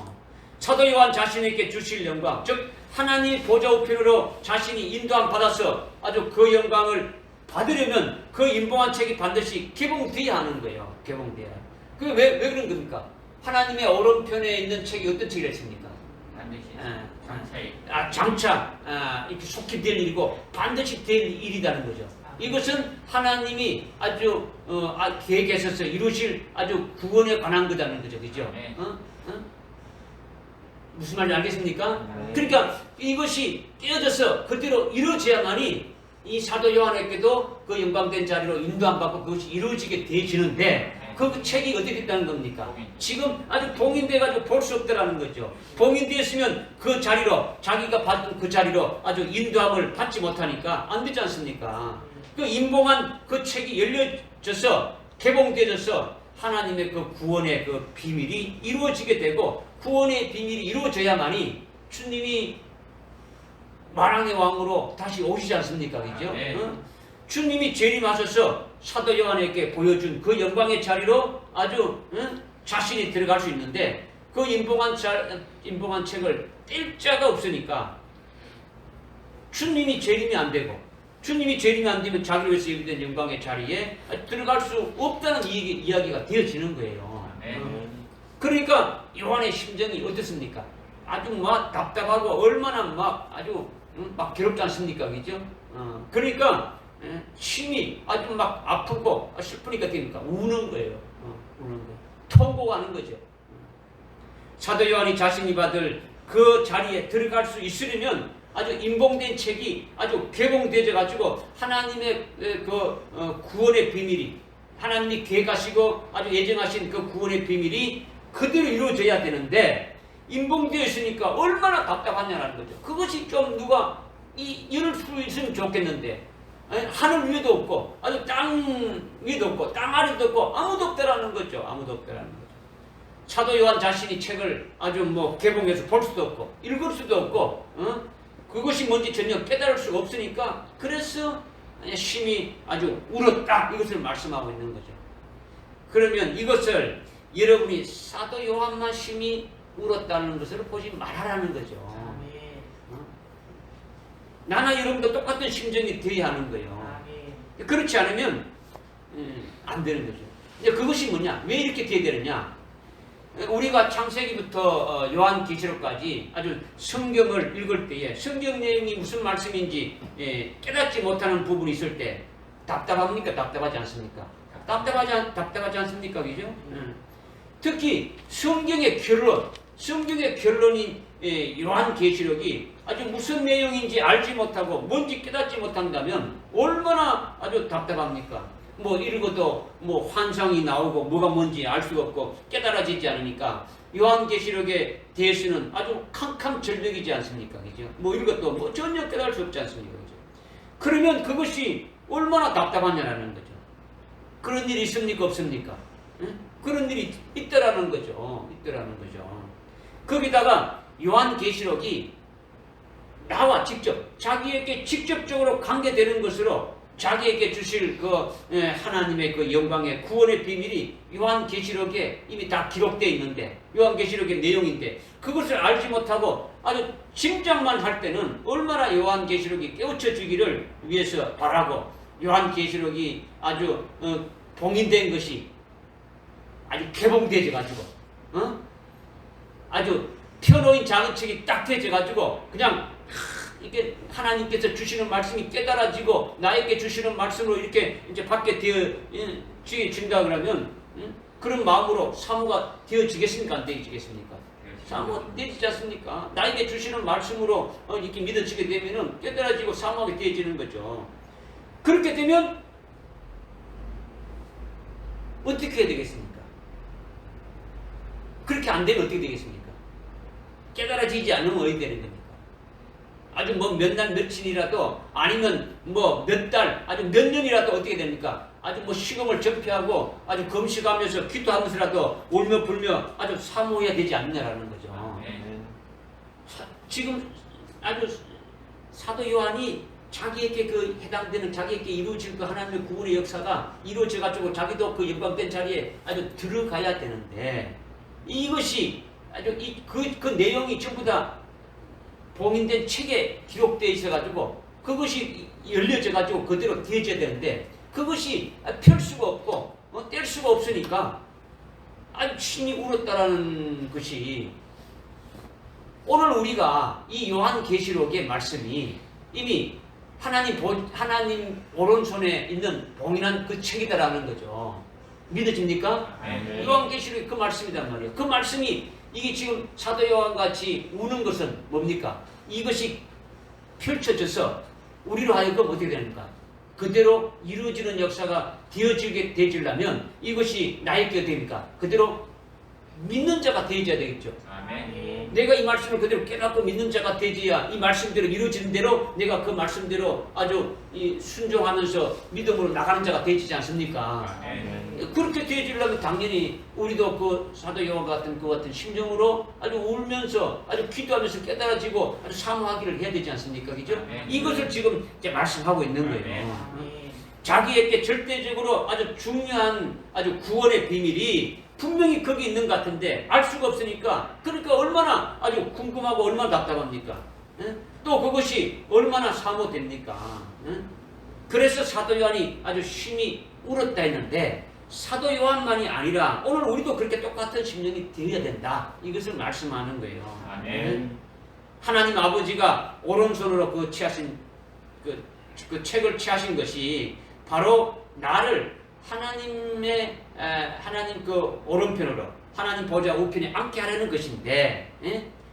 [SPEAKER 1] 사도 요한 자신에게 주실 영광, 즉 하나님 보좌 우편으로 자신이 인도함 받아서 아주 그 영광을 받으려면 그 인봉한 책이 반드시 개봉돼야 하는 거예요. 개봉돼야. 그게 왜 그런 겁니까? 하나님의 오른편에 있는 책이 어떤 책이랬습니까?
[SPEAKER 2] 반드시 장차에
[SPEAKER 1] 장차 이렇게 속히 될 일이고 반드시 될 일이라는 거죠. 이것은 하나님이 아주 계획하셔서 이루실 아주 구원에 관한 거다는 거죠. 그죠?
[SPEAKER 2] 네.
[SPEAKER 1] 무슨 말인지 알겠습니까?
[SPEAKER 2] 네.
[SPEAKER 1] 그러니까 이것이 떼어져서 그대로 이루어져야만이 이 사도 요한에게도 그 영광된 자리로 인도함 받고 그것이 이루어지게 되어지는데 그 책이 어떻게 됐다는 겁니까? 지금 아주 봉인돼가지고 볼 수 없다라는 거죠. 봉인되었으면 그 자리로 자기가 받은 그 자리로 아주 인도함을 받지 못하니까 안 되지 않습니까? 그 인봉한 그 책이 열려져서 개봉되어져서 하나님의 그 구원의 그 비밀이 이루어지게 되고 구원의 비밀이 이루어져야만이 주님이 만왕의 왕으로 다시 오시지 않습니까? 그죠?
[SPEAKER 2] 네.
[SPEAKER 1] 주님이 재림하셔서 사도 요한에게 보여준 그 영광의 자리로 아주 자신이 들어갈 수 있는데 그 인봉한 책을 뗄 자가 없으니까 주님이 재림이 안 되고 주님이 재림이 안 되면 자기를 위해서 예비된 영광의 자리에 들어갈 수 없다는 이야기가 되어지는 거예요.
[SPEAKER 2] 네.
[SPEAKER 1] 그러니까 요한의 심정이 어떻습니까? 아주 막 답답하고 얼마나 막 아주 막 괴롭지 않습니까? 그죠? 그러니까 심히 아주 막 아프고 슬프니까 됩니까? 우는 거예요. 우는 거. 통곡하는 거죠. 사도 요한이 자신이 받을 그 자리에 들어갈 수 있으려면 아주 인봉된 책이 아주 개봉되어 가지고 하나님의 구원의 비밀이 하나님이 계획하시고 아주 예정하신 그 구원의 비밀이 그대로 이루어져야 되는데 인봉되어 있으니까 얼마나 답답하냐는 거죠. 그것이 좀 누가 이럴 수 있으면 좋겠는데 하늘 위에도 없고 아주 땅 위에도 없고 땅 아래도 없고 아무도 없다라는 거죠. 아무도 없다라는 거죠. 사도 요한 자신이 책을 아주 뭐 개봉해서 볼 수도 없고 읽을 수도 없고 그것이 뭔지 전혀 깨달을 수가 없으니까 그래서 심히 아주 울었다 이것을 말씀하고 있는 거죠. 그러면 이것을 여러분이 사도 요한만 심히 울었다는 것을 보지 말아라는 거죠. 나나 여러분도 똑같은 심정이 되어야 하는 거예요. 그렇지 않으면 안 되는 거죠. 이제 그것이 뭐냐? 왜 이렇게 되어야 되느냐? 우리가 창세기부터 요한계시록까지 아주 성경을 읽을 때에 성경 내용이 무슨 말씀인지 깨닫지 못하는 부분이 있을 때 답답합니까? 답답하지 않습니까? 답답하지 않습니까? 그죠? 특히 성경의 결론인 요한계시록이 아주 무슨 내용인지 알지 못하고 뭔지 깨닫지 못한다면 얼마나 아주 답답합니까? 뭐 읽어도 뭐 환상이 나오고 뭐가 뭔지 알 수가 없고 깨달아지지 않으니까 요한계시록에 대해서는 아주 캄캄절벽이지 않습니까? 그죠? 뭐 읽어도 뭐 전혀 깨달을 수 없지 않습니까? 그죠? 그러면 그것이 얼마나 답답하냐라는 거죠. 그런 일이 있습니까? 없습니까? 응? 그런 일이 있더라는 거죠. 있더라는 거죠. 거기다가 요한계시록이 나와 직접 자기에게 직접적으로 관계되는 것으로 자기에게 주실 그 하나님의 그 영광의 구원의 비밀이 요한계시록에 이미 다 기록되어 있는데 요한계시록의 내용인데 그것을 알지 못하고 아주 짐작만 할 때는 얼마나 요한계시록이 깨우쳐 주기를 위해서 바라고 요한계시록이 아주 봉인된 것이 아주 개봉되어 가지고 아주 펴놓인 작은 책이 딱 되어 가지고 그냥 이게 하나님께서 주시는 말씀이 깨달아지고 나에게 주시는 말씀으로 이렇게 이제 받게 되어진다 그러면 그런 마음으로 사모가 되어지겠습니까? 안 되어지겠습니까? 사모 되어지지 않습니까? 나에게 주시는 말씀으로 이렇게 믿어지게 되면은 깨달아지고 사모하게 되어지는 거죠. 그렇게 되면 어떻게 해야 되겠습니까? 그렇게 안 되면 어떻게 되겠습니까? 깨달아지지 않으면 어떻게 되는 겁니까? 아주 뭐 몇 날 며칠이라도 아니면 뭐 몇 달 아주 몇 년이라도 어떻게 됩니까? 아주 뭐 시금을 전폐하고 아주 금식하면서 기도하면서라도 울며 불며 아주 사모해야 되지 않느냐라는 거죠. 지금 아주 사도 요한이 자기에게 그 해당되는 자기에게 이루어질 그 하나님의 구원의 역사가 이루어져 가지고 자기도 그 영광된 자리에 아주 들어가야 되는데 이것이 아주 그 내용이 전부 다 봉인된 책에 기록되어 있어가지고 그것이 열려져가지고 그대로 되어져야 되는데 그것이 펼 수가 없고 뗄 수가 없으니까 아주 심히 울었다라는 것이 오늘 우리가 이 요한계시록의 말씀이 이미 하나님 오른손에 있는 봉인한 그 책이다라는 거죠. 믿어집니까? 요한계시록이 그 말씀이란 말이에요. 그 말씀이 이게 지금 사도 요한같이 우는 것은 뭡니까? 이것이 펼쳐져서 우리로 하여금 어떻게 됩니까? 그대로 이루어지는 역사가 되어지려면 이것이 나에게 어떻게 됩니까? 그대로 믿는 자가 되어져야 되겠죠.
[SPEAKER 2] 아멘.
[SPEAKER 1] 내가 이 말씀을 그대로 깨닫고 믿는 자가 되어야 이 말씀대로 이루어지는 대로 내가 그 말씀대로 아주 순종하면서 믿음으로 나가는 자가 되어지지 않습니까?
[SPEAKER 2] 아멘.
[SPEAKER 1] 그렇게 되어지려면 당연히 우리도 그 사도 요한 같은 그 같은 심정으로 아주 울면서 아주 기도하면서 깨달아지고 아주 사모하기를 해야 되지 않습니까? 그죠? 이것을 지금 이제 말씀하고 있는 거예요. 자기에게 절대적으로 아주 중요한 아주 구원의 비밀이 분명히 거기 있는 것 같은데 알 수가 없으니까 그러니까 얼마나 아주 궁금하고 얼마나 답답합니까? 또 그것이 얼마나 사모됩니까? 그래서 사도 요한이 아주 심히 울었다 했는데 사도 요한만이 아니라 오늘 우리도 그렇게 똑같은 심령이 되어야 된다. 이것을 말씀하는 거예요.
[SPEAKER 2] 아멘.
[SPEAKER 1] 하나님 아버지가 오른손으로 그 취하신 그 책을 취하신 것이 바로 나를 하나님 그 오른편으로 하나님 보좌 우편에 앉게 하려는 것인데,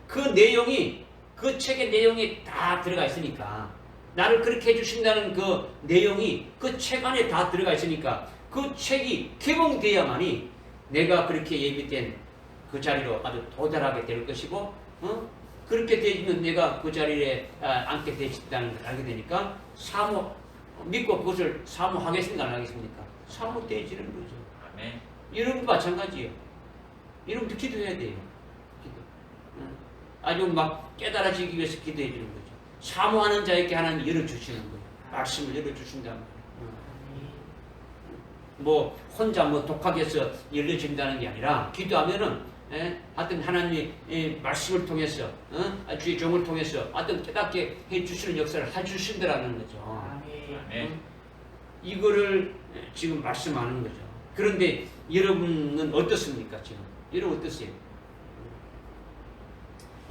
[SPEAKER 1] 그 내용이 그 책의 내용이 다 들어가 있으니까 나를 그렇게 해주신다는 그 내용이 그 책 안에 다 들어가 있으니까 그 책이 개봉돼야만이 내가 그렇게 예비된 그 자리로 아주 도달하게 될 것이고, 그렇게 되면 내가 그 자리에 앉게 되신다는 걸 알게 되니까 믿고 그것을 사모하겠습니까? 안 하겠습니까? 사모되어지는 거죠.
[SPEAKER 2] 아멘.
[SPEAKER 1] 여러분도 마찬가지예요. 여러분도 기도해야 돼요. 기도. 아주 막 깨달아지기 위해서 기도해 주는 거죠. 사모하는 자에게 하나님이 열어주시는 거예요. 말씀을 열어주신다는 거예요. 뭐 혼자 뭐 독하게 해서 열려진다는 게 아니라 기도하면은 하여튼 하나님의 말씀을 통해서 주의 종을 통해서 하여튼 깨닫게 해주시는 역사를 해주신다라는 거죠.
[SPEAKER 2] 아멘.
[SPEAKER 1] 이거를 지금 말씀하는 거죠. 그런데 여러분은 어떻습니까? 지금 여러분 어떠세요?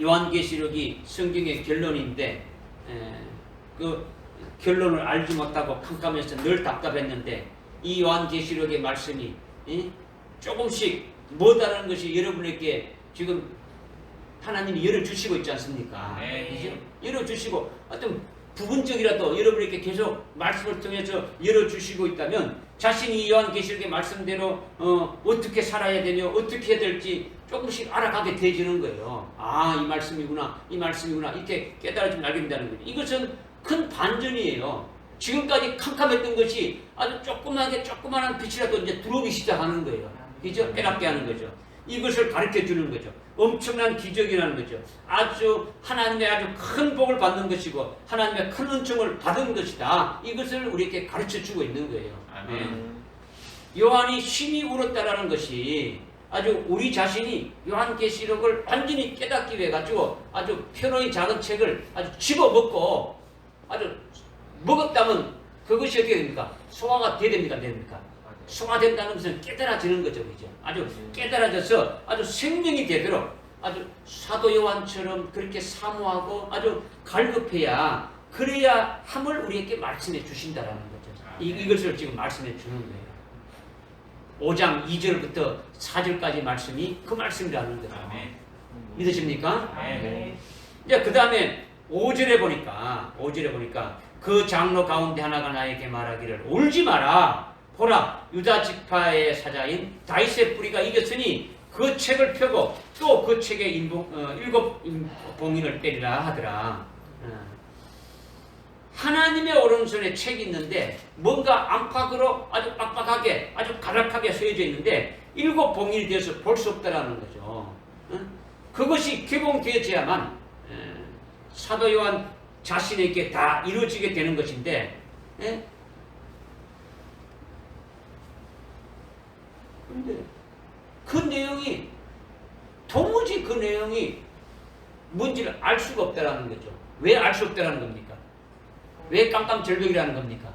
[SPEAKER 1] 요한계시록이 성경의 결론인데 그 결론을 알지 못하고 캄캄해서 늘 답답했는데 이 요한계시록의 말씀이 조금씩 뭐다라는 것이 여러분에게 지금 하나님이 열어주시고 있지 않습니까? 그죠? 열어주시고 어떤 부분적이라도 여러분에게 계속 말씀을 통해서 열어주시고 있다면 자신이 요한계시록의 말씀대로 어떻게 살아야 되며 어떻게 해야 될지 조금씩 알아가게 되지는 거예요. 아, 이 말씀이구나, 이 말씀이구나 이렇게 깨달아지면 알게 된다는 거죠. 이것은 큰 반전이에요. 지금까지 캄캄했던 것이 아주 조그만한 빛이라도 이제 들어오기 시작하는 거예요. 그죠? 깨닫게 하는 거죠. 이것을 가르쳐 주는 거죠. 엄청난 기적이라는 거죠. 아주 하나님의 아주 큰 복을 받는 것이고 하나님의 큰 은총을 받은 것이다. 이것을 우리에게 가르쳐 주고 있는 거예요.
[SPEAKER 2] 아멘.
[SPEAKER 1] 요한이 심히 울었다라는 것이 아주 우리 자신이 요한계시록을 완전히 깨닫기 위해 가지고 아주 편의 작은 책을 아주 집어먹고 아주 먹었다면 그것이 어떻게 됩니까? 소화가 돼야 됩니까? 안 됩니까? 소화된다는 것은 깨달아지는 거죠. 그죠? 아주 깨달아져서 아주 생명이 되도록 아주 사도 요한처럼 그렇게 사모하고 아주 갈급해야 그래야 함을 우리에게 말씀해 주신다라는 거죠. 이것을 지금 말씀해 주는 거예요. 5장 2절부터 4절까지 말씀이 그 말씀이라는 거죠. 믿으십니까? 이제 그 다음에 5절에 보니까 그 장로 가운데 하나가 나에게 말하기를 울지 마라. 보라, 유다 지파의 사자인 다윗의 뿌리가 이겼으니 그 책을 펴고 또 그 책에 7 봉인을 때리라 하더라. 하나님의 오른손에 책이 있는데 뭔가 안팎으로 아주 빡빡하게 아주 가락하게 쓰여져 있는데 7 봉인이 되어서 볼 수 없다라는 거죠. 그것이 개봉되어야만 사도 요한 자신에게 다 이루어지게 되는 것인데, 그런데 그 내용이 도무지 그 내용이 뭔지를 알 수가 없다라는 거죠. 왜 알 수 없다라는 겁니까? 왜 깜깜절벽이라는 겁니까?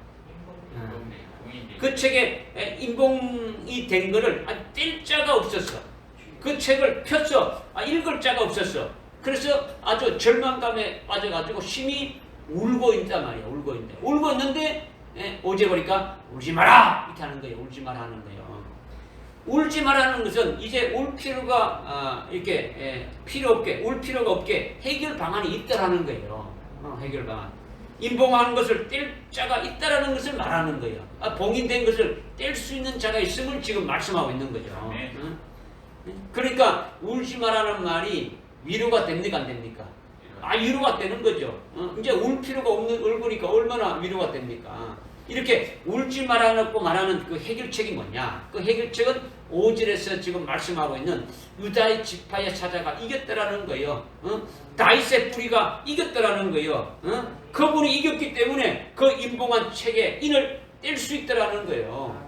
[SPEAKER 1] 그 책에 인봉이 된 거를 뗄 자가 없었어. 그 책을 펴서 읽을 자가 없었어. 그래서 아주 절망감에 빠져가지고 심히 울고 있단 말이야. 울고 있는데 어제 보니까 울지 마라 이렇게 하는 거예요. 울지 마라 하는 거예요. 울지 마라는 것은 이제 울 필요가 이렇게 필요 없게 울 필요가 없게 해결 방안이 있다라는 거예요. 해결 방안. 인봉하는 것을 뗄 자가 있다라는 것을 말하는 거예요. 봉인된 것을 뗄 수 있는 자가 있음을 지금 말씀하고 있는 거죠. 그러니까 울지 마라는 말이 위로가 됩니까? 안 됩니까? 위로가 되는 거죠. 이제 울 필요가 없는 얼굴이니까 얼마나 위로가 됩니까? 이렇게 울지 말아놓고 말하는 그 해결책이 뭐냐? 그 해결책은 5절에서 지금 말씀하고 있는 유다의 지파의 사자가 이겼다라는 거예요. 다윗의 뿌리가 이겼다라는 거예요. 그분이 이겼기 때문에 그 인봉한 책에 인을 뗄 수 있다라는 거예요.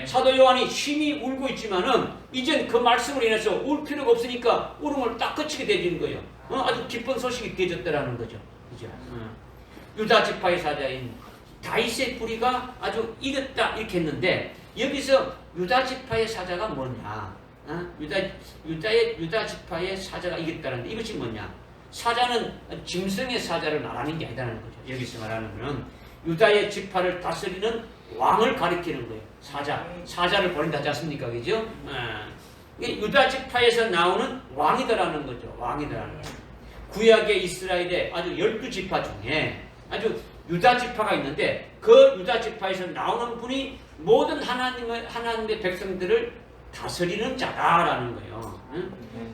[SPEAKER 1] 사도 요한이 심히 울고 있지만은 이젠 그 말씀으로 인해서 울 필요가 없으니까 울음을 딱 그치게 되는 거예요. 아주 기쁜 소식이 되어졌다라는 거죠. 그죠? 유다 지파의 사자인 다윗의 뿌리가 아주 이겼다 이렇게 했는데 여기서 유다 지파의 사자가 뭐냐? 유다 지파의 사자가 이겼다는데 이것이 뭐냐? 사자는 짐승의 사자를 말하는 게 아니라는 거죠. 여기서 말하는 것은 유다의 지파를 다스리는 왕을 가리키는 거예요. 사자를 보낸다지 않습니까? 그죠? 유다 지파에서 나오는 왕이다라는 거죠. 왕이다라는 거죠. 구약의 이스라엘의 아주 12지파 중에 아주 유다 지파가 있는데 그 유다 지파에서 나오는 분이 모든 하나님의 백성들을 다스리는 자다라는 거예요.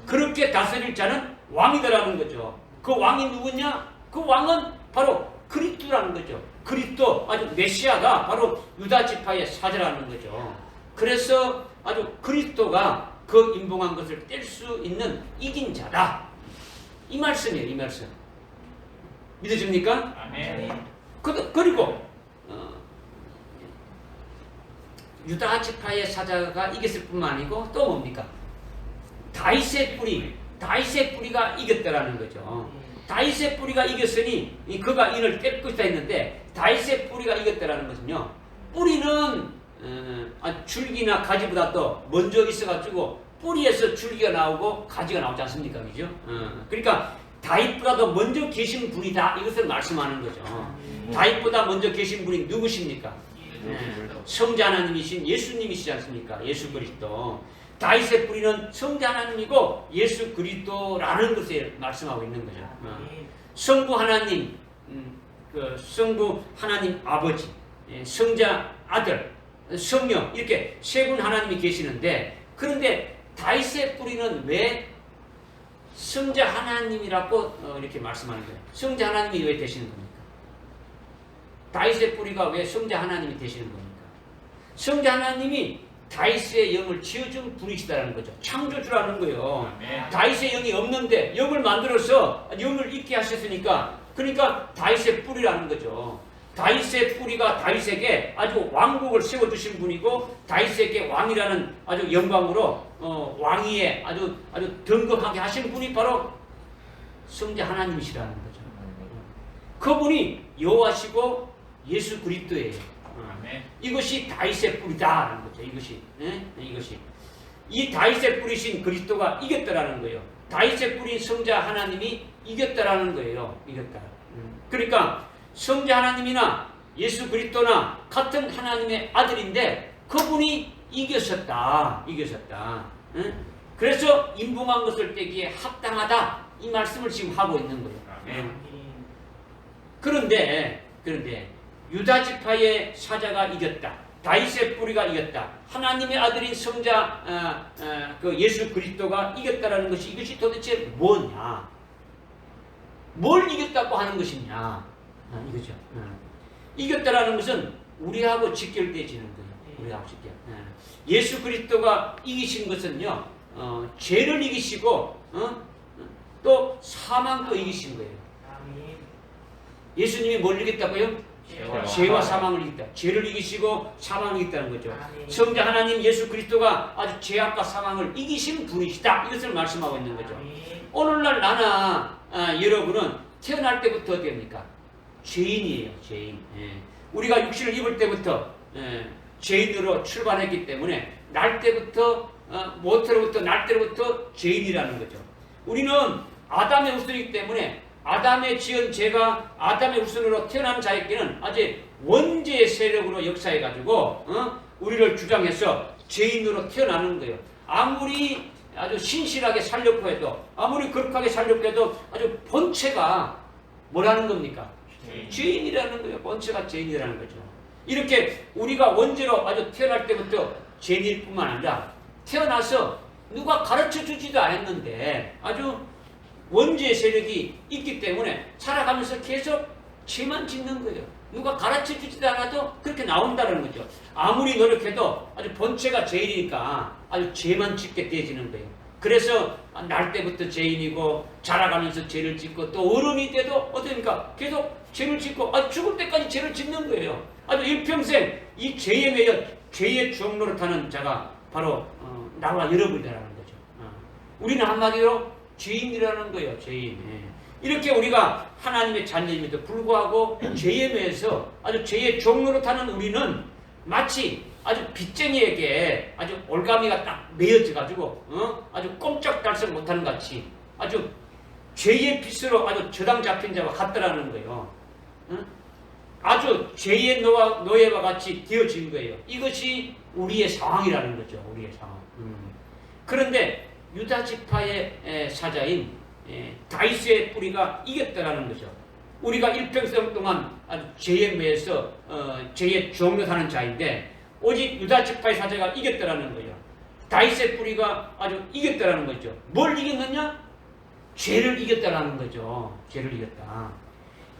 [SPEAKER 1] 그렇게 다스릴 자는 왕이다라는 거죠. 그 왕이 누구냐? 그 왕은 바로 그리스도라는 거죠. 그리스도 아주 메시아가 바로 유다 지파의 사자라는 거죠. 그래서 아주 그리스도가 그 임봉한 것을 뗄 수 있는 이긴 자다. 이 말씀이에요. 이 말씀. 믿어집니까?
[SPEAKER 2] 아멘.
[SPEAKER 1] 그리고 유다 지파의 사자가 이겼을 뿐만 아니고 또 뭡니까? 다윗의 뿌리가 이겼다라는 거죠. 다윗의 뿌리가 이겼으니 그가 이를 깰 것이다 했는데 다윗의 뿌리가 이겼다라는 것은요. 뿌리는 줄기나 가지보다 더 먼저 있어가지고 뿌리에서 줄기가 나오고 가지가 나오지 않습니까? 그죠? 그러니까 다윗보다 더 먼저 계신 분이다. 이것을 말씀하는 거죠. 다윗보다 먼저 계신 분이 누구십니까? 성자 하나님이신 예수님이시지 않습니까? 예수 그리스도. 다윗의 뿌리는 성자 하나님이고 예수 그리스도라는 것을 말씀하고 있는 거죠. 성부 하나님, 성부 하나님 아버지, 성자 아들, 성령 이렇게 세 분 하나님이 계시는데 그런데 다윗의 뿌리는 왜 성자 하나님이라고 이렇게 말씀하는 거예요? 성자 하나님이 왜 되시는 겁니까? 다윗의 뿌리가 왜 성자 하나님이 되시는 겁니까? 성자 하나님이 다윗의 영을 지어준 분이시다는 거죠. 창조주라는 거예요.
[SPEAKER 2] 아멘.
[SPEAKER 1] 다윗의 영이 없는데 영을 만들어서 영을 있게 하셨으니까 그러니까 다윗의 뿌리라는 거죠. 다윗의 뿌리가 다윗에게 아주 왕국을 세워주신 분이고 다윗에게 왕이라는 아주 영광으로 왕위에 아주 등극하게 하신 분이 바로 성자 하나님이시라는 거죠. 그분이 여호와시고 예수 그리스도예요. 이것이 다윗의 뿌리다라는 거죠. 이것이 이 다윗의 뿌리신 그리스도가 이겼다라는 거예요. 다윗의 뿌린 성자 하나님이 이겼다라는 거예요. 이겼다. 그러니까 성자 하나님이나 예수 그리스도나 같은 하나님의 아들인데 그분이 이겼었다. 그래서 임봉한 것을 떼기에 합당하다. 이 말씀을 지금 하고 있는 거예요. 그런데 유다 지파의 사자가 이겼다. 다윗의 뿌리가 이겼다. 하나님의 아들인 성자 그 예수 그리스도가 이겼다라는 것이 이것이 도대체 뭐냐? 뭘 이겼다고 하는 것이냐? 이거죠. 이겼다라는 것은 우리하고 직결되어지는 거예요. 우리하고 직결. 예수 그리스도가 이기신 것은요, 죄를 이기시고 또 사망도 이기신 거예요. 예수님이 뭘 이겼다고요? 죄와 사망을 이겼다. 죄를 이기시고 사망을 이겼다는 거죠. 성자 하나님 예수 그리스도가 아주 죄악과 사망을 이기신 분이시다. 이것을 말씀하고 있는 거죠. 오늘날 나나 여러분은 태어날 때부터 어떻습니까? 죄인이에요. 죄인. 우리가 육신을 입을 때부터 죄인으로 출발했기 때문에 날 때부터 모태로부터 날 때부터 죄인이라는 거죠. 우리는 아담의 후손이기 때문에 아담의 지은 죄가 아담의 후손으로 태어난 자에게는 아직 원죄의 세력으로 역사해가지고 우리를 주장해서 죄인으로 태어나는 거예요. 아무리 아주 신실하게 살려고 해도 아무리 거룩하게 살려고 해도 아주 본체가 뭐라는 겁니까? 죄인이라는 거예요. 본체가 죄인이라는 거죠. 이렇게 우리가 원죄로 아주 태어날 때부터 죄인일 뿐만 아니라 태어나서 누가 가르쳐 주지도 않았는데 아주 원죄의 세력이 있기 때문에 살아가면서 계속 죄만 짓는 거예요. 누가 가르쳐 주지도 않아도 그렇게 나온다는 거죠. 아무리 노력해도 아주 본체가 죄인이니까 아주 죄만 짓게 되어지는 거예요. 그래서 날 때부터 죄인이고 자라가면서 죄를 짓고 또 어른이 돼도 어떻습니까? 계속 죄를 짓고 아주 죽을 때까지 죄를 짓는 거예요. 아주 일평생 이 죄에 매여 죄의 주역 노릇하는 자가 바로 나와 여러분이라는 거죠. 우리는 한마디로 죄인이라는 거예요. 죄인. 이렇게 우리가 하나님의 자녀임에도 불구하고 죄에 매여서 아주 죄의 종로로 타는 우리는 마치 아주 빚쟁이에게 아주 올가미가 딱 매어져 가지고 아주 꼼짝달싹 못하는 같이 아주 죄의 빚으로 아주 저당 잡힌 자와 같더라는 거예요. 아주 죄의 노예와 같이 되어진 거예요. 이것이 우리의 상황이라는 거죠. 우리의 상황. 그런데 유다 지파의 사자인 다윗의 뿌리가 이겼다라는 거죠. 우리가 일평생 동안 아주 죄에 매여서 죄에 종노하는 자인데 오직 유다 지파의 사자가 이겼다라는 거예요. 다윗의 뿌리가 아주 이겼다라는 거죠. 뭘 이겼느냐? 죄를 이겼다라는 거죠. 죄를 이겼다.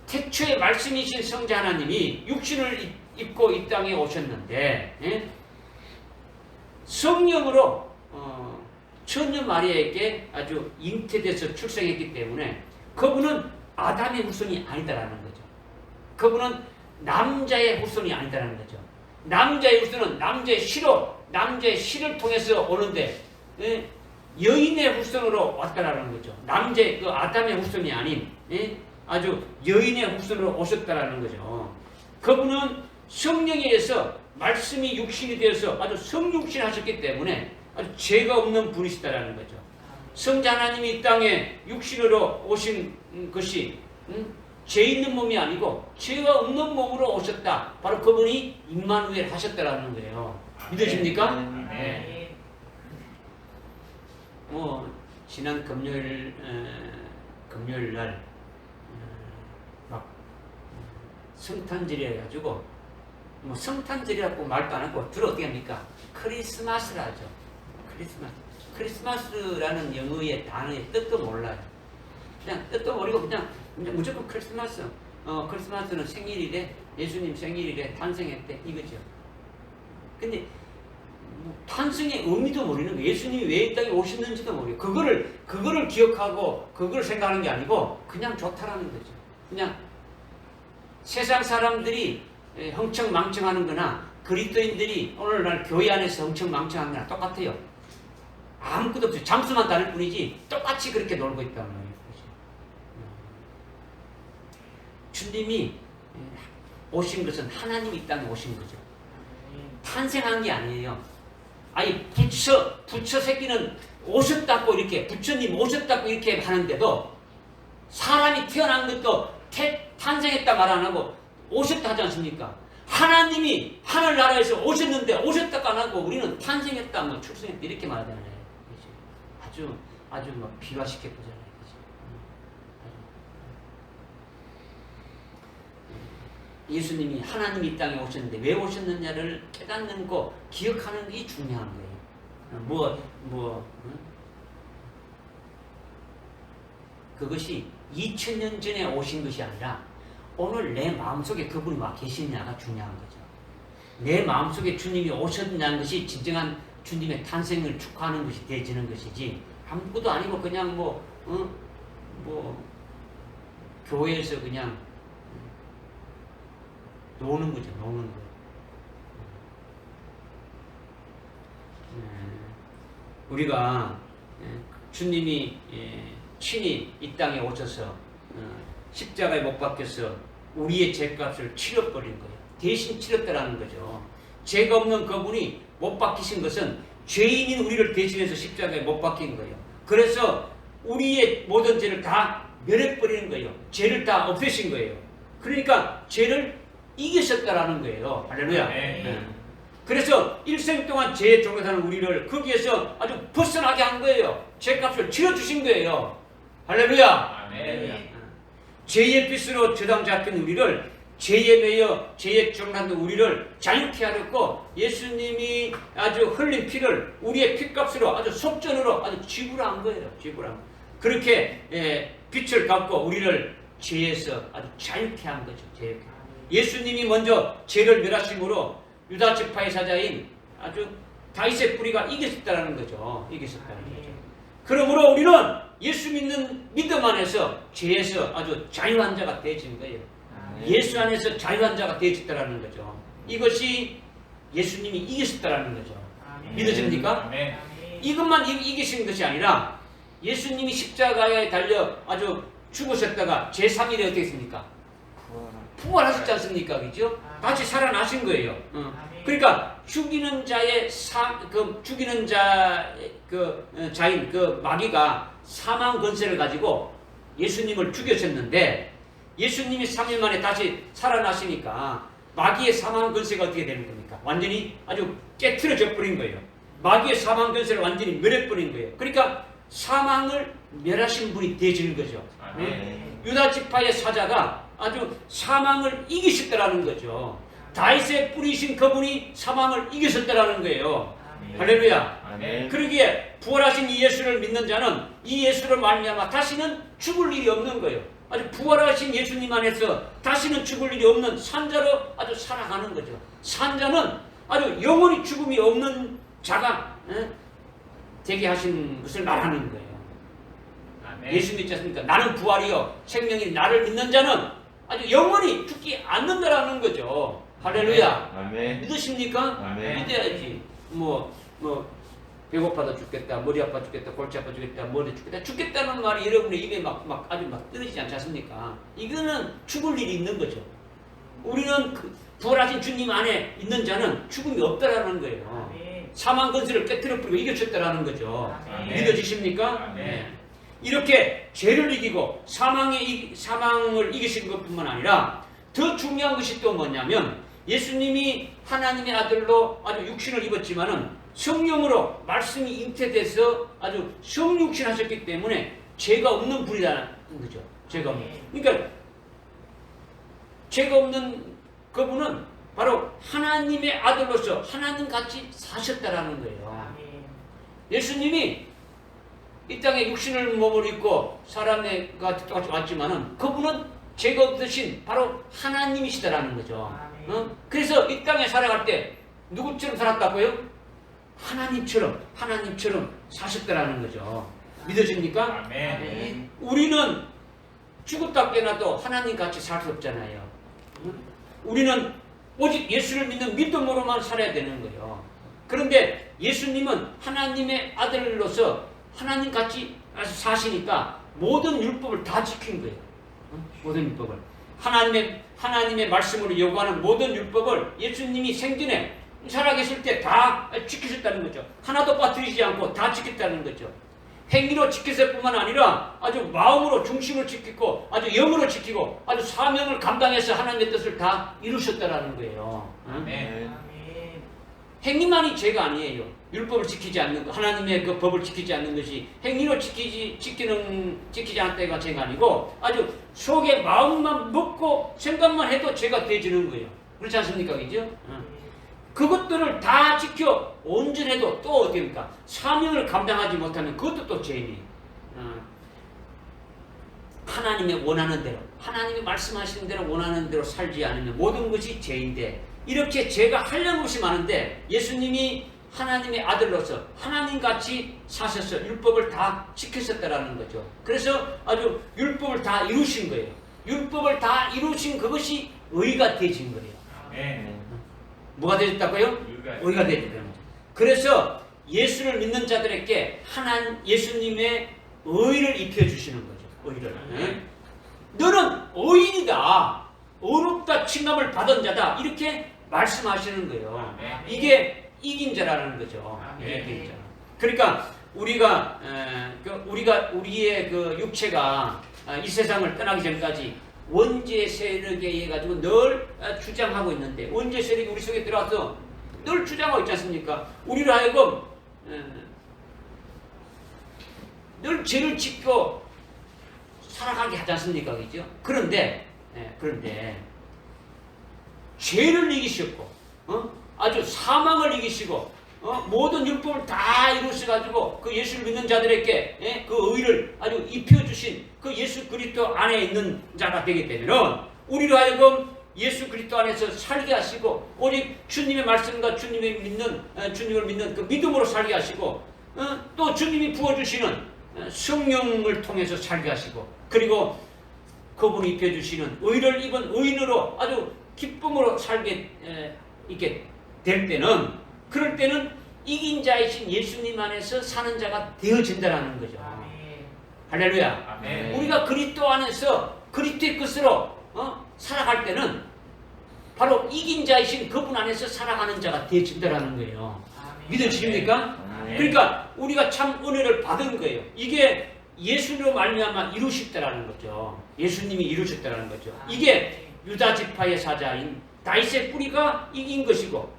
[SPEAKER 1] 태초에 말씀이신 성자 하나님이 육신을 입고 이 땅에 오셨는데 성령으로 처녀 마리아에게 아주 잉태돼서 출생했기 때문에 그분은 아담의 후손이 아니다라는 거죠. 그분은 남자의 후손이 아니다라는 거죠. 남자의 후손은 남자의 씨를 통해서 오는데 여인의 후손으로 왔다라는 거죠. 남자의 그 아담의 후손이 아닌 아주 여인의 후손으로 오셨다라는 거죠. 그분은 성령에 의해서 말씀이 육신이 되어서 아주 성육신 하셨기 때문에 아주 죄가 없는 분이시다라는 거죠. 성자 하나님이 이 땅에 육신으로 오신 것이 죄 있는 몸이 아니고 죄가 없는 몸으로 오셨다. 바로 그분이 임마누엘 하셨다라는 거예요. 믿으십니까?
[SPEAKER 2] 네.
[SPEAKER 1] 지난 금요일 날 막 성탄절이 해가지고 성탄절이라고 말도 안 하고 주로 어떻게 합니까? 크리스마스라 하죠. 크리스마스라는 영어의 단어의 뜻도 몰라요. 그냥 뜻도 모르고 그냥 무조건 크리스마스. 크리스마스는 생일이래. 예수님 생일이래. 탄생했대. 이거죠. 근데 탄생의 의미도 모르는 거예요. 예수님이 왜 이 땅에 오셨는지도 모르고 그거를 기억하고 그걸 생각하는 게 아니고 그냥 좋다라는 거죠. 그냥 세상 사람들이 흥청망청하는 거나 그리스도인들이 오늘날 교회 안에서 흥청망청하는 거나 똑같아요. 아무것도 없어요. 장수만 다를 뿐이지 똑같이 그렇게 놀고 있다는 거예요. 주님이 오신 것은 하나님이 이 땅에 오신 거죠. 탄생한 게 아니에요. 아니 부처 새끼는 오셨다고 이렇게 부처님 오셨다고 이렇게 하는데도 사람이 태어난 것도 탄생했다 말 안 하고 오셨다 하지 않습니까? 하나님이 하늘나라에서 오셨는데 오셨다고 안 하고 우리는 탄생했다, 출생했다 이렇게 말하잖아요. 아주 비화시켜 보잖아요. 예수님이 하나님이 이 땅에 오셨는데 왜 오셨느냐를 깨닫는 거, 기억하는 게 중요한 거예요. 그것이 2000년 전에 오신 것이 아니라 오늘 내 마음속에 그분이 와 계시느냐가 중요한 거죠. 내 마음속에 주님이 오셨냐는 것이 진정한 주님의 탄생을 축하하는 것이 되어지는 것이지 아무것도 아니고 그냥 교회에서 그냥 노는 거죠. 노는 거. 우리가 주님이 친히 이 땅에 오셔서 십자가에 못 박혀서 우리의 죄값을 치러버린 거예요. 대신 치렀다라는 거죠. 죄가 없는 그분이 못 박히신 것은 죄인인 우리를 대신해서 십자가에 못 박힌 거예요. 그래서 우리의 모든 죄를 다 멸해버리는 거예요. 죄를 다 없애신 거예요. 그러니까 죄를 이기셨다라는 거예요. 할렐루야. 그래서 일생 동안 죄에 종노하는 우리를 거기에서 아주 벗어나게 한 거예요. 죄값을 치러주신 거예요. 할렐루야. 죄의 빚으로 저당 잡힌 우리를 죄에 매여 죄에 종노하는 우리를 자유케 하였고 예수님이 아주 흘린 피를 우리의 피값으로 아주 속전으로 아주 지불한 거예요. 지불한. 그렇게 빛을 갚고 우리를 죄에서 아주 자유케 한 거죠. 자유케. 예수님이 먼저 죄를 멸하심으로 유다 지파의 사자인 아주 다윗의 뿌리가 이겼다는 거죠. 이겼다는 거죠. 그러므로 우리는 예수 믿는 믿음 안에서 죄에서 아주 자유한 자가 되어진 거예요. 예수 안에서 자유한 자가 되어졌다는 거죠. 이것이 예수님이 이기셨다는 거죠. 믿으십니까? 이것만 이기신 것이 아니라 예수님이 십자가에 달려 아주 죽으셨다가 제3일에 어떻게 했습니까? 부활하셨지 않습니까? 그죠? 다시 살아나신 거예요. 그러니까 죽이는 자의 죽이는 자인 그 마귀가 사망 권세를 가지고 예수님을 죽였었는데 예수님이 3일 만에 다시 살아나시니까 마귀의 사망 권세가 어떻게 되는 겁니까? 완전히 아주 깨트려져 버린 거예요. 마귀의 사망 권세를 완전히 멸해버린 거예요. 그러니까 사망을 멸하신 분이 되시는 거죠. 유다 지파의 사자가 아주 사망을 이기셨다라는 거죠. 다윗의 뿌리신 그분이 사망을 이기셨다라는 거예요. 할렐루야. 그러기에 부활하신 이 예수를 믿는 자는 이 예수를 말미암아 다시는 죽을 일이 없는 거예요. 아주 부활하신 예수님 안에서 다시는 죽을 일이 없는 산자로 아주 살아가는 거죠. 산자는 아주 영원히 죽음이 없는 자가 되게 하신 것을 말하는 거예요. 예수 믿지 않습니까? 나는 부활이요 생명이 나를 믿는 자는 아주 영원히 죽지 않는다라는 거죠. 할렐루야. 믿으십니까? 믿어야지. 뭐 배고파도 죽겠다, 머리 아파 죽겠다, 골치 아파 죽겠다, 머리 죽겠다. 죽겠다는 말이 여러분의 입에 아주 막 떨어지지 않지 않습니까? 이거는 죽을 일이 있는 거죠. 우리는 부활하신 주님 안에 있는 자는 죽음이 없다라는 거예요. 사망 권세를 깨뜨려버리고 이겨줬다라는 거죠. 믿어지십니까? 네. 이렇게 죄를 이기고 사망을 이기신 것뿐만 아니라 더 중요한 것이 또 뭐냐면 예수님이 하나님의 아들로 아주 육신을 입었지만은 성령으로 말씀이 잉태돼서 아주 성육신 하셨기 때문에 죄가 없는 분이라는 거죠. 죄가 없는. 그러니까 죄가 없는 그분은 바로 하나님의 아들로서 하나님 같이 사셨다라는 거예요. 예수님이 이 땅에 육신을 몸을 입고 사람과 똑같이 왔지만은 그분은 죄가 없으신 바로 하나님이시다라는 거죠. 그래서 이 땅에 살아갈 때 누구처럼 살았다고요? 하나님처럼 사셨다라는 거죠. 믿어집니까?
[SPEAKER 2] 아멘.
[SPEAKER 1] 우리는 죽었다 깨어나도 하나님 같이 살 수 없잖아요. 우리는 오직 예수를 믿는 믿음으로만 살아야 되는 거예요. 그런데 예수님은 하나님의 아들로서 하나님 같이 사시니까 모든 율법을 다 지킨 거예요. 모든 율법을. 하나님의 말씀으로 요구하는 모든 율법을 예수님이 생전에 살아계실 때 다 지키셨다는 거죠. 하나도 빠뜨리지 않고 다 지켰다는 거죠. 행위로 지켰을 뿐만 아니라 아주 마음으로 중심을 지키고 아주 영으로 지키고 아주 사명을 감당해서 하나님의 뜻을 다 이루셨다는 거예요.
[SPEAKER 2] 아멘.
[SPEAKER 1] 행위만이 죄가 아니에요. 율법을 지키지 않는 것, 하나님의 그 법을 지키지 않는 것이 행위로 지키지 않다가 죄가 아니고 아주 속에 마음만 먹고 생각만 해도 죄가 되지는 거예요. 그렇지 않습니까? 그죠? 그것들을 다 지켜 온전해도 또 어떻습니까? 사명을 감당하지 못하면 그것도 또 죄인이에요. 하나님의 원하는 대로, 하나님이 말씀하시는 대로 원하는 대로 살지 않으면 모든 것이 죄인데 이렇게 죄가 한량없이 많은데 예수님이 하나님의 아들로서 하나님같이 사셔서 율법을 다 지켰었다라는 거죠. 그래서 아주 율법을 다 이루신 거예요. 율법을 다 이루신 그것이 의가 되신 거예요.
[SPEAKER 2] 아멘.
[SPEAKER 1] 뭐가 되셨다고요? 의가 되셨다는 거죠. 그래서 예수를 믿는 자들에게 예수님의 의를 입혀주시는 거죠. 의를. 너는 의인이다. 의롭다 칭함을 받은 자다. 이렇게 말씀하시는 거예요. 이게 이긴 자라는 거죠. 이긴 자. 그러니까 우리의 그 육체가 이 세상을 떠나기 전까지 원죄 세력에 의해 가지고 늘 주장하고 있는데 원죄 세력이 우리 속에 들어와서 늘 주장하고 있지 않습니까? 우리를 하여금 늘 죄를 짓고 살아가게 하지 않습니까? 그죠? 그런데 죄를 이기셨고 아주 사망을 이기시고 모든 율법을 다 이루셔가지고 그 예수를 믿는 자들에게 그 의를 아주 입혀주신 그 예수 그리스도 안에 있는 자가 되기 때문에 우리로 하여금 예수 그리스도 안에서 살게 하시고 오직 주님의 말씀과 주님을 믿는 그 믿음으로 살게 하시고 또 주님이 부어주시는 성령을 통해서 살게 하시고 그리고 그분이 입혀주시는 의를 입은 의인으로 아주 기쁨으로 살게 있게 될 때는 그럴 때는 이긴 자이신 예수님 안에서 사는 자가 되어진다라는 거죠.
[SPEAKER 2] 아멘.
[SPEAKER 1] 할렐루야.
[SPEAKER 2] 아멘.
[SPEAKER 1] 우리가 그리스도 안에서 그리스도의 것으로 살아갈 때는 바로 이긴 자이신 그분 안에서 살아가는 자가 되어진다라는 거예요. 믿어지십니까?
[SPEAKER 2] 아멘.
[SPEAKER 1] 그러니까 우리가 참 은혜를 받은 거예요. 이게 예수로 말미암아 이루셨다라는 거죠. 예수님이 이루셨다라는 거죠. 이게 유다 지파의 사자인 다윗의 뿌리가 이긴 것이고,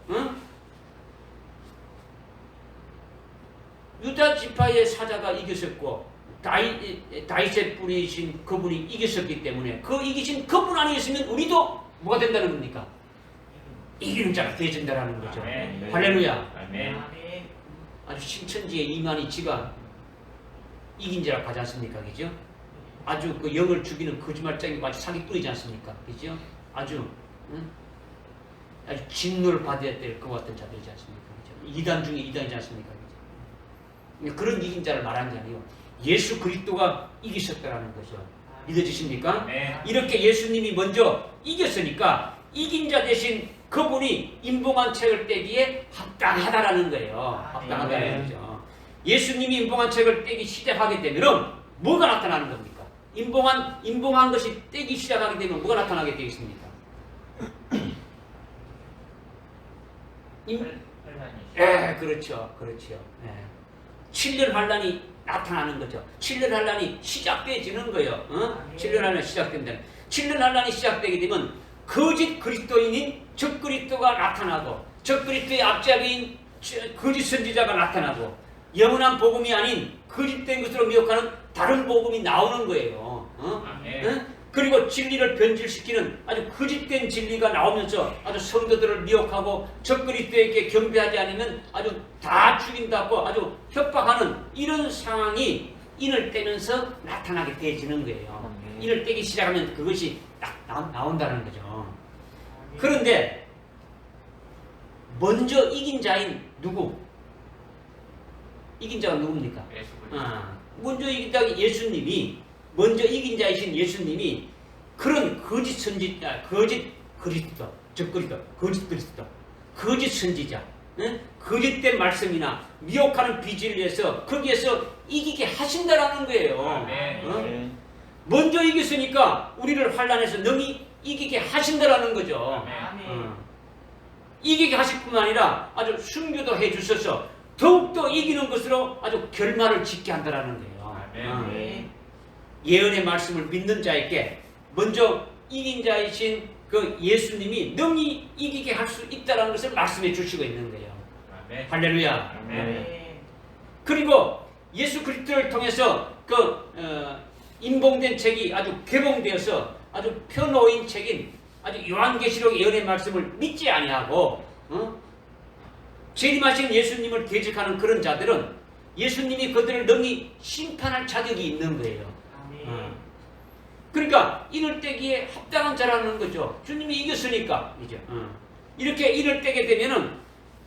[SPEAKER 1] 유다 지파의 사자가 이겼었고 다윗의 뿌리이신 그분이 이겼었기 때문에 그 이기신 그분 안에 있으면 우리도 뭐가 된다는 겁니까? 이기는 자가 되어진다라는 거죠.
[SPEAKER 2] 아멘.
[SPEAKER 1] 할렐루야.
[SPEAKER 2] 아멘.
[SPEAKER 1] 아주 신천지의 이만희 지가 이긴 자라고 하지 않습니까? 그죠? 아주 그 영을 죽이는 거짓말쟁이고 아주 사기꾼이지 않습니까? 그죠? 아주 아주 진노를 받아야 될 것 같은 자들이지 않습니까? 그죠? 이단 중에 이단이지 않습니까? 그죠? 그런 이긴 자를 말하는 게 아니고 예수 그리스도가 이기셨다라는 거죠. 믿어지십니까?
[SPEAKER 2] 네.
[SPEAKER 1] 이렇게 예수님이 먼저 이겼으니까 이긴 자 대신 그분이 임봉한 책을 떼기에 합당하다라는 거예요. 합당하다는 거죠. 예수님이 임봉한 책을 떼기 시작하게 되면 뭐가 나타나는 겁니까? 임봉한 것이 떼기 시작하게 되면 뭐가 나타나게 되겠습니까? 그렇죠. 그렇죠. 7년 환란이 나타나는 거죠. 7년 환란이 시작되어지는 거예요. 7년 환란이 시작된다. 7년 환란이 시작되게 되면 거짓 그리스도인인 적 그리스도가 나타나고 적 그리스도의 앞잡이인 거짓 선지자가 나타나고 영원한 복음이 아닌 거짓된 것으로 미혹하는 다른 복음이 나오는 거예요. 그리고 진리를 변질시키는 아주 거짓된 진리가 나오면서 아주 성도들을 미혹하고 적 그리스도에게 경배하지 않으면 아주 다 죽인다고 아주 협박하는 이런 상황이 인을 떼면서 나타나게 되어지는 거예요. 인을 떼기 시작하면 그것이 딱 나온다는 거죠. 그런데 먼저 이긴 자인 누구? 이긴 자가 누굽니까? 먼저 이긴 자가 예수님이 먼저 이긴 자이신 예수님이 그런 거짓 선지자, 거짓 그리스도, 적 그리스도, 거짓 그리스도, 거짓 선지자, 거짓된 말씀이나 미혹하는 비진리에서 거기에서 이기게 하신다라는 거예요. 먼저 이겼으니까 우리를 환란에서 능히 이기게 하신다라는 거죠. 이기게 하실 뿐만 아니라 아주 순교도 해주셔서 더욱더 이기는 것으로 아주 결말을 짓게 한다라는 거예요. 예언의 말씀을 믿는 자에게 먼저 이긴 자이신 그 예수님이 능히 이기게 할 수 있다는 것을 말씀해 주시고 있는 거예요. 할렐루야. 그리고 예수 그리스도를 통해서 그 임봉된 책이 아주 개봉되어서 아주 펴놓인 책인 아주 요한계시록 예언의 말씀을 믿지 아니하고 재림하신 예수님을 대적하는 그런 자들은 예수님이 그들을 능히 심판할 자격이 있는 거예요. 그러니까 인을 떼기에 합당한 자라는 거죠. 주님이 이겼으니까 이제 이렇게 인을 떼게 되면은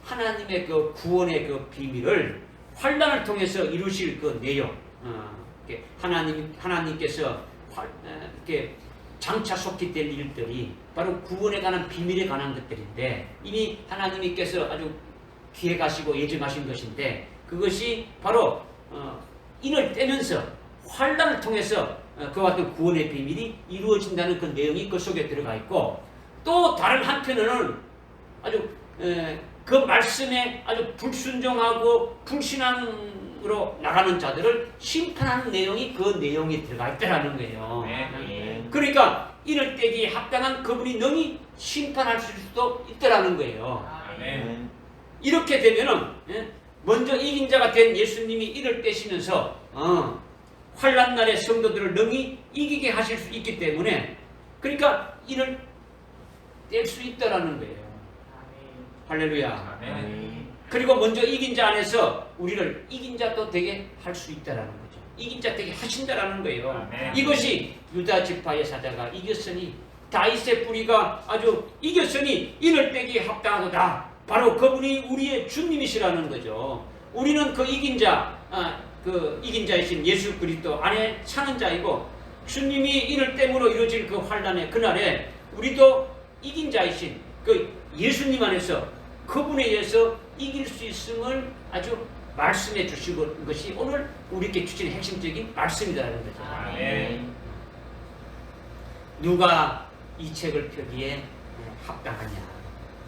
[SPEAKER 1] 하나님의 그 구원의 그 비밀을 환란을 통해서 이루실 그 내용, 하나님께서 이렇게 장차 속히 될 일들이 바로 구원에 관한 비밀에 관한 것들인데 이미 하나님께서 아주 기획하시고 예정하신 것인데 그것이 바로 인을 떼면서 환란을 통해서 그와 같은 구원의 비밀이 이루어진다는 그 내용이 그 속에 들어가 있고 또 다른 한편으로는 아주 그 말씀에 아주 불순종하고 불신앙으로 나가는 자들을 심판하는 내용이 그 내용에 들어가 있다는 거예요. 그러니까 이를 떼기에 합당한 그분이 능히 심판할 수도 있다는 거예요. 이렇게 되면은 먼저 이긴 자가 된 예수님이 이를 떼시면서 환란 날의 성도들을 능히 이기게 하실 수 있기 때문에 그러니까 이를 뗄 수 있다라는 거예요. 할렐루야. 그리고 먼저 이긴 자 안에서 우리를 이긴 자도 되게 할 수 있다라는 거죠. 이긴 자 되게 하신다라는 거예요. 이것이 유다 지파의 사자가 이겼으니 다윗의 뿌리가 아주 이겼으니 인을 떼기에 합당하도다. 바로 그분이 우리의 주님이시라는 거죠. 우리는 그 이긴 자, 그 이긴 자이신 예수 그리스도 안에 사는 자이고 주님이 인을 땜으로 이루어질 그 환란의 그날에 우리도 이긴 자이신 그 예수님 안에서 그분에 의해서 이길 수 있음을 아주 말씀해 주시고 것이 오늘 우리에게 주신 핵심적인 말씀이라는 거죠. 누가 이 책을 펴기에 합당하냐?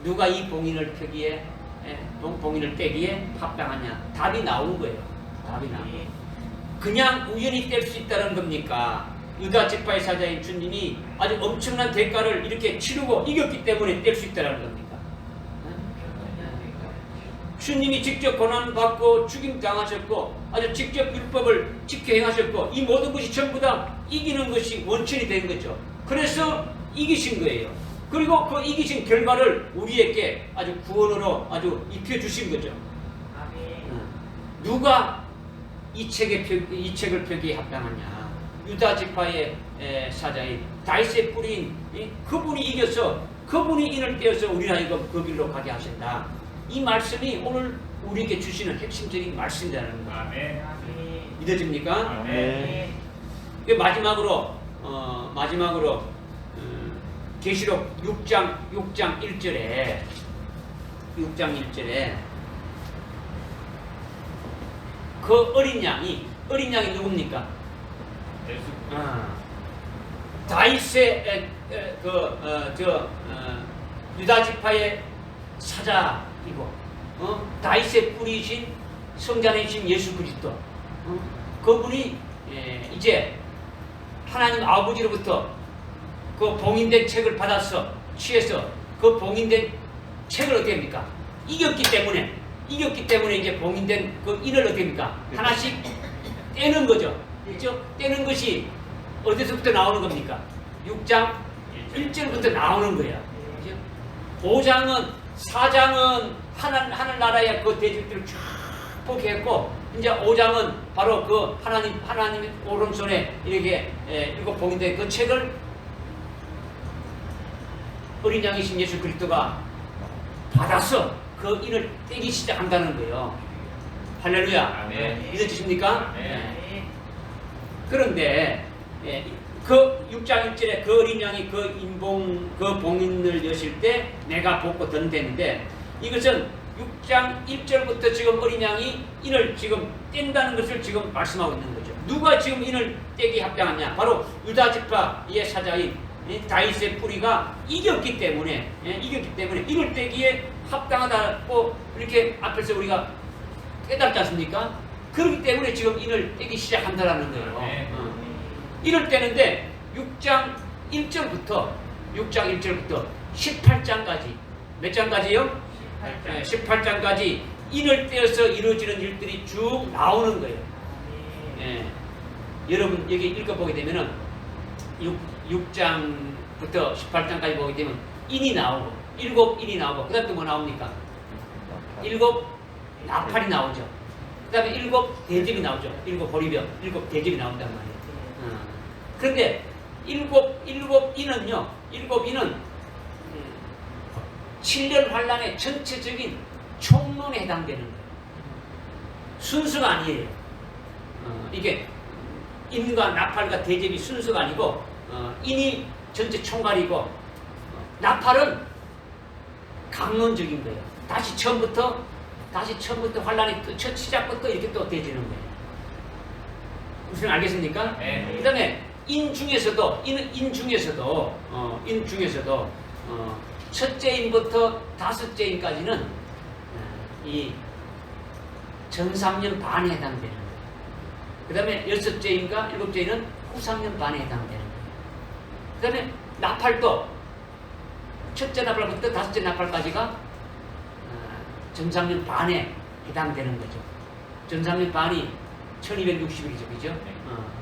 [SPEAKER 1] 누가 이 봉인을 펴기에 봉인을 떼기에 합당하냐? 답이 나온 거예요. 답이 나온 거예요. 그냥 우연히 뗄 수 있다는 겁니까? 유다 지파의 사자인 주님이 아주 엄청난 대가를 이렇게 치르고 이겼기 때문에 뗄 수 있다는 겁니까? 주님이 직접 고난받고 죽임당하셨고 아주 직접 율법을 지켜 행하셨고 이 모든 것이 전부 다 이기는 것이 원천이 된 거죠. 그래서 이기신 거예요. 그리고 그 이기신 결과를 우리에게 아주 구원으로 아주 입혀주신 거죠. 누가 이 책을 펴기에 합당하냐? 유다 지파의 사자인 다윗의 뿌리인 그분이 이겨서 그분이 인을 떼어서 우리를 하여금 그 길로 가게 하신다. 이 말씀이 오늘 우리에게 주시는 핵심적인 말씀이라는 거. 믿어집니까? 마지막으로 계시록 6장 1절에 그 어린 양이 누굽니까? 다윗의 유다 지파의 사자이고 다윗의 뿌리이신 성자이신 예수 그리스도 그분이 이제 하나님 아버지로부터 그 봉인된 책을 받아서 취해서 그 봉인된 책을 어떻게 합니까? 이겼기 때문에 이제 봉인된 그 인을 어떻게 합니까? 하나씩 떼는 거죠. 그렇죠? 떼는 것이 어디서부터 나오는 겁니까? 6장 1절부터 나오는 거야. 그렇죠? 5장은 4장은 하늘나라의 그 대적들을 쫙 보게 했고 이제 5장은 바로 그 하나님의 오른손에 이렇게 일곱 봉인된 그 책을 어린 양이신 예수 그리스도가 받아서 그 인을 떼기 시작한다는 거예요. 할렐루야. 믿어지십니까? 그런데 그 6장 1절에 그 어린 양이 그 봉인을 여실 때 내가 벗고 던대는데 이것은 6장 1절부터 지금 어린 양이 인을 지금 뗀다는 것을 지금 말씀하고 있는 거죠. 누가 지금 인을 떼기 합당하냐? 바로 유다 지파의 사자인 다윗의 뿌리가 이겼기 때문에 인을 떼기에 합당하다고 이렇게 앞에서 우리가 깨닫지 않습니까? 그렇기 때문에 지금 인을 떼기 시작한다라는 거예요. 인을 떼는데 6장 1절부터 18장까지 몇 장까지요? 18장까지 인을 떼어서 이루어지는 일들이 쭉 나오는 거예요. 여러분 여기 읽어보게 되면은 6장부터 18장까지 보게 되면 인이 나오고 일곱 인이 나오고 그 다음에 또 뭐 나옵니까? 일곱 나팔이 나오죠. 그 다음에 일곱 대접이 나오죠. 일곱 보리벽, 일곱 대접이 나온단 말이에요. 그런데 일곱 인은요, 일곱 인은 7년 환란의 전체적인 총론에 해당되는 거예요. 순수가 아니에요. 이게 인과 나팔과 대접이 순수가 아니고 인이 전체 총괄이고 나팔은 강론적인 거예요. 다시 처음부터 환란이 첫 시작부터 이렇게 또 되지는 거예요. 무슨 알겠습니까? 그 다음에 인 중에서도 첫째 인부터 다섯째 인까지는 이 전 3년 반에 해당되는 거예요. 그 다음에 여섯째 인과 일곱째 인은 후 3년 반에 해당되는 거예요. 그 다음에 나팔도 첫째 나팔부터 다섯째 나팔까지가 전 3년 반에 해당되는 거죠. 전 3년 반이 1260일이죠. 그죠?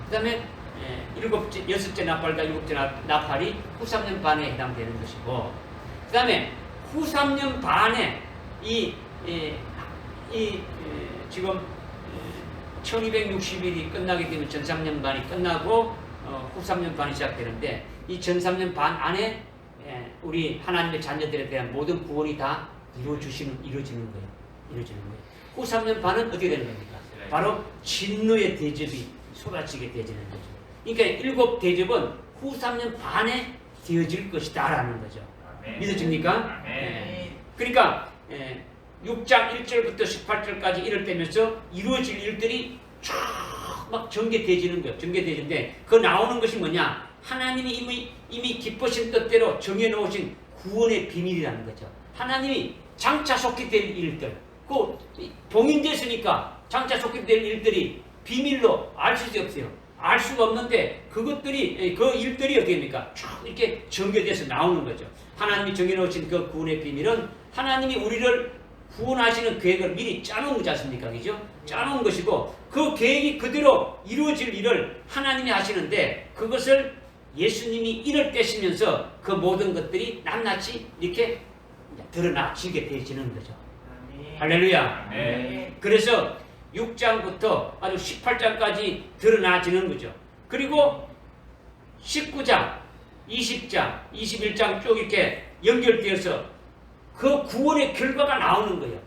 [SPEAKER 1] 그 다음에 여섯째 나팔과 일곱째 나팔이 후 3년 반에 해당되는 것이고, 그 다음에 후 3년 반에 지금 1260일이 끝나게 되면 전 3년 반이 끝나고 후 3년 반이 시작되는데 이 전 3년 반 안에 우리 하나님의 자녀들에 대한 모든 구원이 다 이루어지는 거예요. 후 3년 반은 어떻게 되는 겁니까? 바로 진노의 대접이 쏟아지게 되어지는 거죠. 그러니까 일곱 대접은 후 3년 반에 되어질 것이다라는 거죠. 믿어집니까? 그러니까 6장 1절부터 18절까지 이럴 때면서 이루어질 일들이 쫙 막 전개되어지는 거예요. 전개되어지는데 그 나오는 것이 뭐냐? 하나님이 이미 기쁘신 뜻대로 정해놓으신 구원의 비밀이라는 거죠. 하나님이 장차 속히 될 일들, 그 봉인됐으니까 장차 속히 될 일들이 비밀로 알 수 없어요. 알 수가 없는데 그것들이 그 일들이 어떻게 됩니까? 쭉 이렇게 전개돼서 나오는 거죠. 하나님이 정해놓으신 그 구원의 비밀은 하나님이 우리를 구원하시는 계획을 미리 짜놓은 거지 않습니까? 그죠? 짜놓은 것이고 그 계획이 그대로 이루어질 일을 하나님이 하시는데 그것을 예수님이 이를 떼시면서 그 모든 것들이 낱낱이 이렇게 드러나지게 되어지는 거죠. 할렐루야.
[SPEAKER 2] 아멘.
[SPEAKER 1] 그래서 6장부터 아주 18장까지 드러나지는 거죠. 그리고 19장, 20장, 21장 쭉 이렇게 연결되어서 그 구원의 결과가 나오는 거예요.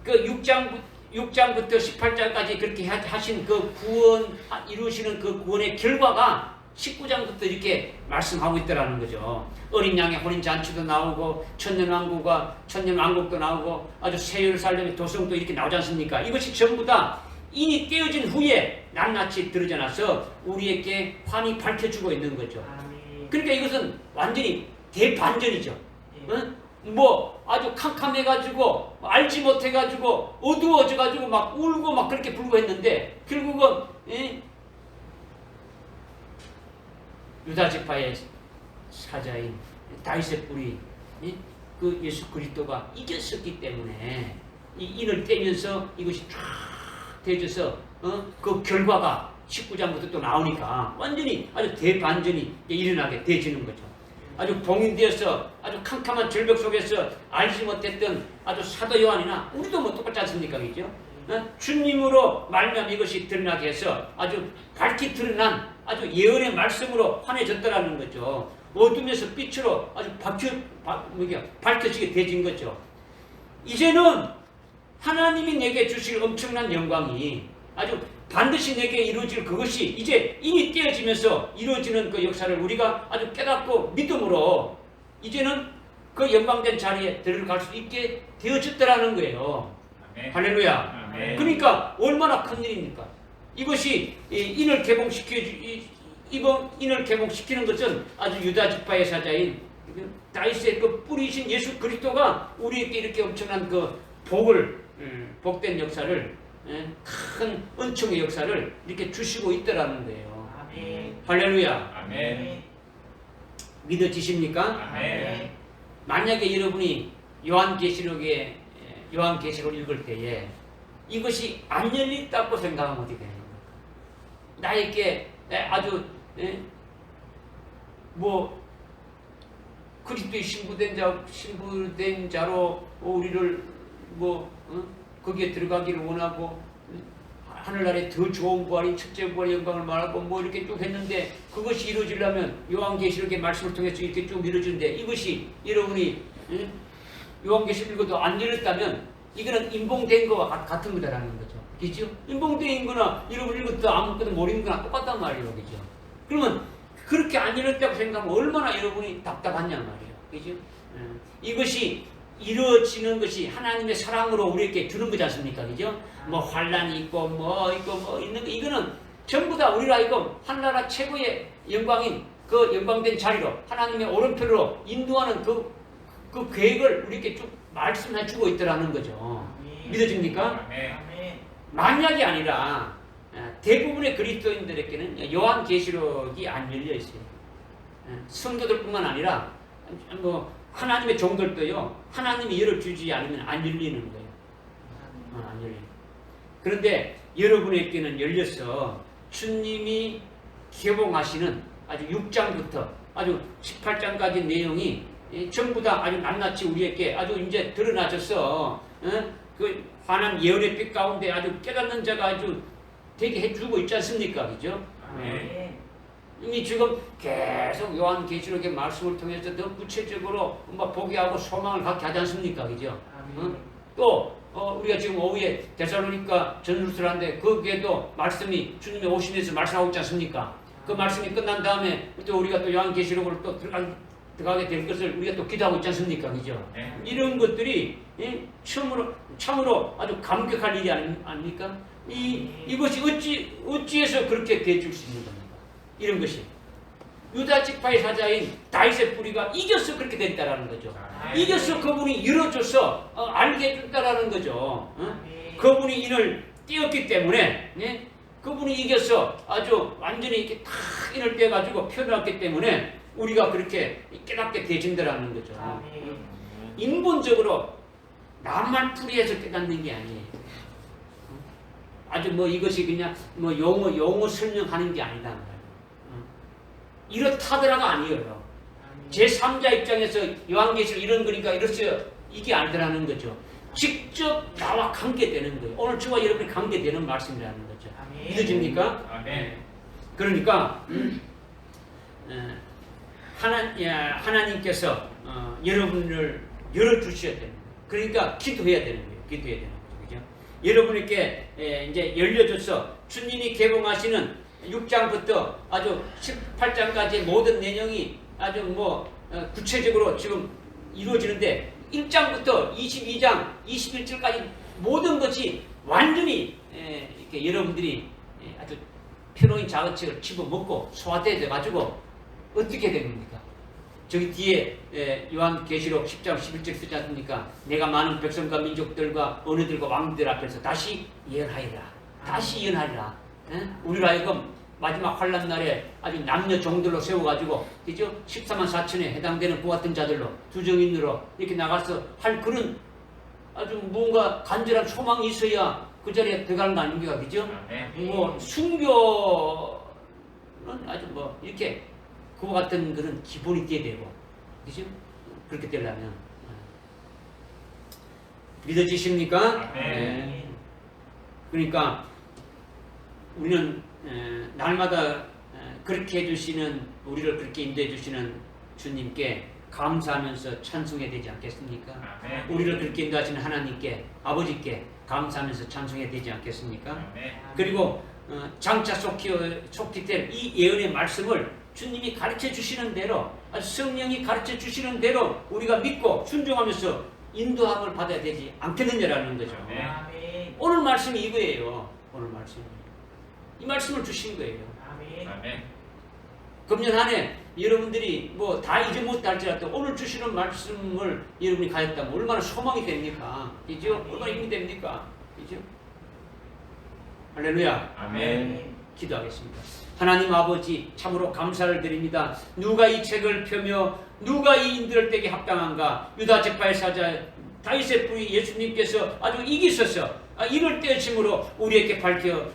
[SPEAKER 1] 그 6장부터 18장까지 그렇게 하신 그 구원, 이루시는 그 구원의 결과가 19장부터 이렇게 말씀하고 있더라는 거죠. 어린 양의 혼인 잔치도 나오고 천년왕국도 나오고 아주 세열살렘의 도성도 이렇게 나오지 않습니까? 이것이 전부 다 인이 떼어진 후에 낱낱이 드러져나서 우리에게 환히 밝혀주고 있는 거죠. 그러니까 이것은 완전히 대반전이죠. 뭐 아주 캄캄해가지고 알지 못해가지고 어두워져가지고 막 울고 막 그렇게 불고했는데 결국은 유다 지파의 사자인 다윗의 뿌리 그 예수 그리스도가 이겼었기 때문에 이 인을 떼면서 이것이 쫙 되어져서 그 결과가 19장부터 또 나오니까 완전히 아주 대반전이 일어나게 되어지는 거죠. 아주 봉인되어서 아주 캄캄한 절벽 속에서 알지 못했던 아주 사도 요한이나 우리도 뭐 똑같지 않습니까? 그죠? 주님으로 말미암아 이것이 드러나게 해서 아주 밝히 드러난 아주 예언의 말씀으로 환해졌다라는 거죠. 어둠에서 빛으로 아주 밝혀지게 되진 거죠. 이제는 하나님이 내게 주실 엄청난 영광이 아주 반드시 내게 이루어질 그것이 이제 인이 떼어지면서 이루어지는 그 역사를 우리가 아주 깨닫고 믿음으로 이제는 그 영광된 자리에 들어갈 수 있게 되어졌다라는 거예요.
[SPEAKER 2] 아멘.
[SPEAKER 1] 할렐루야.
[SPEAKER 2] 아멘.
[SPEAKER 1] 그러니까 얼마나 큰 일입니까? 이것이 인을 개봉시키는 것은 아주 유다 지파의 사자인 다윗의 그 뿌리신 예수 그리스도가 우리에게 이렇게 엄청난 그 복된 역사를 큰 은총의 역사를 이렇게 주시고 있더라는 거예요.
[SPEAKER 3] 아멘.
[SPEAKER 1] 할렐루야.
[SPEAKER 2] 아멘.
[SPEAKER 1] 믿어지십니까?
[SPEAKER 2] 아멘.
[SPEAKER 1] 만약에 여러분이 요한계시록을 읽을 때에 이것이 안 열렸다고 생각하면 어떻게 되는 거예요? 나에게 아주 뭐 그리스도의 신부된 자로 우리를 거기에 들어가기를 원하고 하늘나라에 더 좋은 부활인 첫째 부활의 영광을 말하고 뭐 이렇게 쭉 했는데 그것이 이루어지려면 요한계시록의 말씀을 통해서 이렇게 쭉 이루어지는데 이것이 여러분이 요한계시록 읽어도 안 열렸다면 이거는 인봉된 거와 같은 거다라는 거죠. 그죠? 인봉된 거나 여러분 읽어도 아무것도 모르는 거나 똑같단 말이에요. 그죠? 그러면 그렇게 안 열렸다고 생각하면 얼마나 여러분이 답답하냐 말이에요. 그죠? 이것이 이루어지는 것이 하나님의 사랑으로 우리에게 주는 거지 않습니까? 그죠? 뭐 환란이 있고 뭐 있는 거 이거는 전부 다 우리가 하여금 하늘나라 최고의 영광인 그 영광된 자리로 하나님의 오른편으로 인도하는 그 계획을 우리에게 쭉 말씀해 주고 있더라는 거죠. 믿어집니까?
[SPEAKER 2] 아멘.
[SPEAKER 1] 만약이 아니라 대부분의 그리스도인들에게는 요한계시록이 안 열려 있어요. 성도들뿐만 아니라 뭐 하나님의 종들도요. 하나님이 열어주지 않으면 안 열리는 거예요. 안 열려요. 그런데 여러분에게는 열려서 주님이 개봉하시는 아주 6장부터 아주 18장까지 내용이 전부 다 아주 낱낱이 우리에게 아주 이제 드러나져서 그 환한 예언의 빛 가운데 아주 깨닫는 자가 아주 되게 해주고 있지 않습니까? 그죠? 이미 지금 계속 요한계시록의 말씀을 통해서 더 구체적으로 보게 하고 소망을 갖게 하지 않습니까? 그죠? 또 우리가 지금 오후에 데살로니가 전술을 하는데 거기에도 말씀이 주님의 오심에서 말씀하고 있지 않습니까? 그 말씀이 끝난 다음에 또 우리가 또 요한계시록으로 또 들어가게 될 것을 우리가 또 기도하고 있지 않습니까? 그죠? 이런 것들이 참으로 아주 감격할 일이 아닙니까? 이것이 어찌해서 그렇게 되어줄 수 있는 겁니까? 이런 것이.
[SPEAKER 3] 유다 지파의 사자인 다윗의 뿌리가 이겨서 그렇게 됐다라는 거죠.
[SPEAKER 2] 아멘.
[SPEAKER 3] 이겨서 그분이 열어줘서 알게 해줬다라는 거죠. 그분이 인을 띄었기 때문에, 예? 그분이 이겨서 아주 완전히 이렇게 탁 인을 떼어가지고 표현했기 때문에 우리가 그렇게 깨닫게 되진다라는 거죠. 인본적으로 나만 풀이해서 깨닫는 게 아니에요. 아주 뭐 이것이 그냥 뭐 용어 설명하는 게 아니다. 이렇다더라가 아니에요. 제3자 입장에서 요한계시록 이런 거니까 이렇어요. 이게 아니더라는 거죠. 직접 나와 관계되는 거예요. 오늘 저와 여러분이 관계되는 말씀이라는 거죠. 믿어집니까?
[SPEAKER 2] 아멘.
[SPEAKER 3] 그러니까 하나님께서 여러분을 열어주셔야 되는 거예요. 그러니까 기도해야 되는 거예요. 기도해야 되는 거죠. 그죠? 여러분에게 이제 열려줘서 주님이 개봉하시는 6장부터 아주 18장까지의 모든 내용이 아주 뭐 구체적으로 지금 이루어지는데 1장부터 22장, 21절까지 모든 것이 완전히 이렇게 여러분들이 아주 편호인 자어책을 집어먹고 소화돼 가지고 어떻게 되는 겁니까? 저기 뒤에 요한계시록 10장 11절 쓰지 않습니까? 내가 많은 백성과 민족들과 언어들과 왕들 앞에서 다시 예언하리라. 다시 예언하리라. 우리로 하여금 마지막 환란 날에 아주 남녀 종들로 세워가지고, 그죠? 14만 4천에 해당되는 그 같은 자들로 두정인으로 이렇게 나가서 할 그런 아주 뭔가 간절한 소망이 있어야 그 자리에 들어가는 거 아닙니까? 그죠? 뭐 순교는 아주 뭐 이렇게 그와 같은 그런 기본이 돼야 되고, 그죠? 그렇게 되려면 믿어지십니까?
[SPEAKER 2] 네.
[SPEAKER 3] 그러니까 우리는 날마다 그렇게 해주시는, 우리를 그렇게 인도해 주시는 주님께 감사하면서 찬송해야 되지 않겠습니까?
[SPEAKER 2] 아멘.
[SPEAKER 3] 우리를 그렇게 인도하시는 하나님께, 아버지께 감사하면서 찬송해야 되지 않겠습니까?
[SPEAKER 2] 아멘.
[SPEAKER 3] 그리고 장차 속히 될 이 예언의 말씀을 주님이 가르쳐 주시는 대로, 성령이 가르쳐 주시는 대로 우리가 믿고 순종하면서 인도함을 받아야 되지 않겠느냐라는 거죠.
[SPEAKER 2] 아멘.
[SPEAKER 3] 오늘 말씀이 이거예요. 오늘 말씀이 이 말씀을 주신 거예요.
[SPEAKER 2] 아멘.
[SPEAKER 3] 금년 한 해 여러분들이 뭐 다 잊어먹었다 할지라도 오늘 주시는 말씀을 여러분이 가졌다면 얼마나 소망이 됩니까? 그죠? 얼마나 힘이 됩니까? 그죠? 할렐루야.
[SPEAKER 2] 아멘.
[SPEAKER 3] 기도하겠습니다. 하나님 아버지, 참으로 감사를 드립니다. 누가 이 책을 펴며 누가 이 인들을 떼게 합당한가? 유다 지파의 사자 다윗의 뿌리 예수님께서 아주 이기셔서 이를 떼심으로 우리에게 밝혀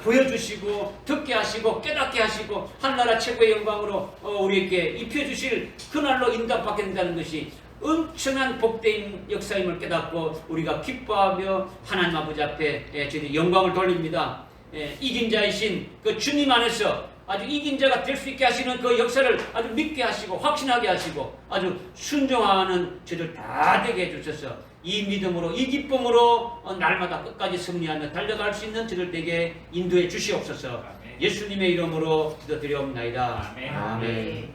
[SPEAKER 3] 보여주시고 듣게 하시고 깨닫게 하시고 하늘나라 최고의 영광으로 우리에게 입혀주실 그날로 인답받게 된다는 것이 엄청난 복된 역사임을 깨닫고 우리가 기뻐하며 하나님 아버지 앞에 저희 영광을 돌립니다. 이긴 자이신 그 주님 안에서 아주 이긴 자가 될 수 있게 하시는 그 역사를 아주 믿게 하시고 확신하게 하시고 아주 순종하는 저들 다 되게 해주셔서 이 믿음으로 이 기쁨으로 날마다 끝까지 승리하며 달려갈 수 있는 저들 되게 인도해 주시옵소서.
[SPEAKER 2] 아멘.
[SPEAKER 3] 예수님의 이름으로 기도드리옵나이다.
[SPEAKER 2] 아멘.
[SPEAKER 3] 아멘.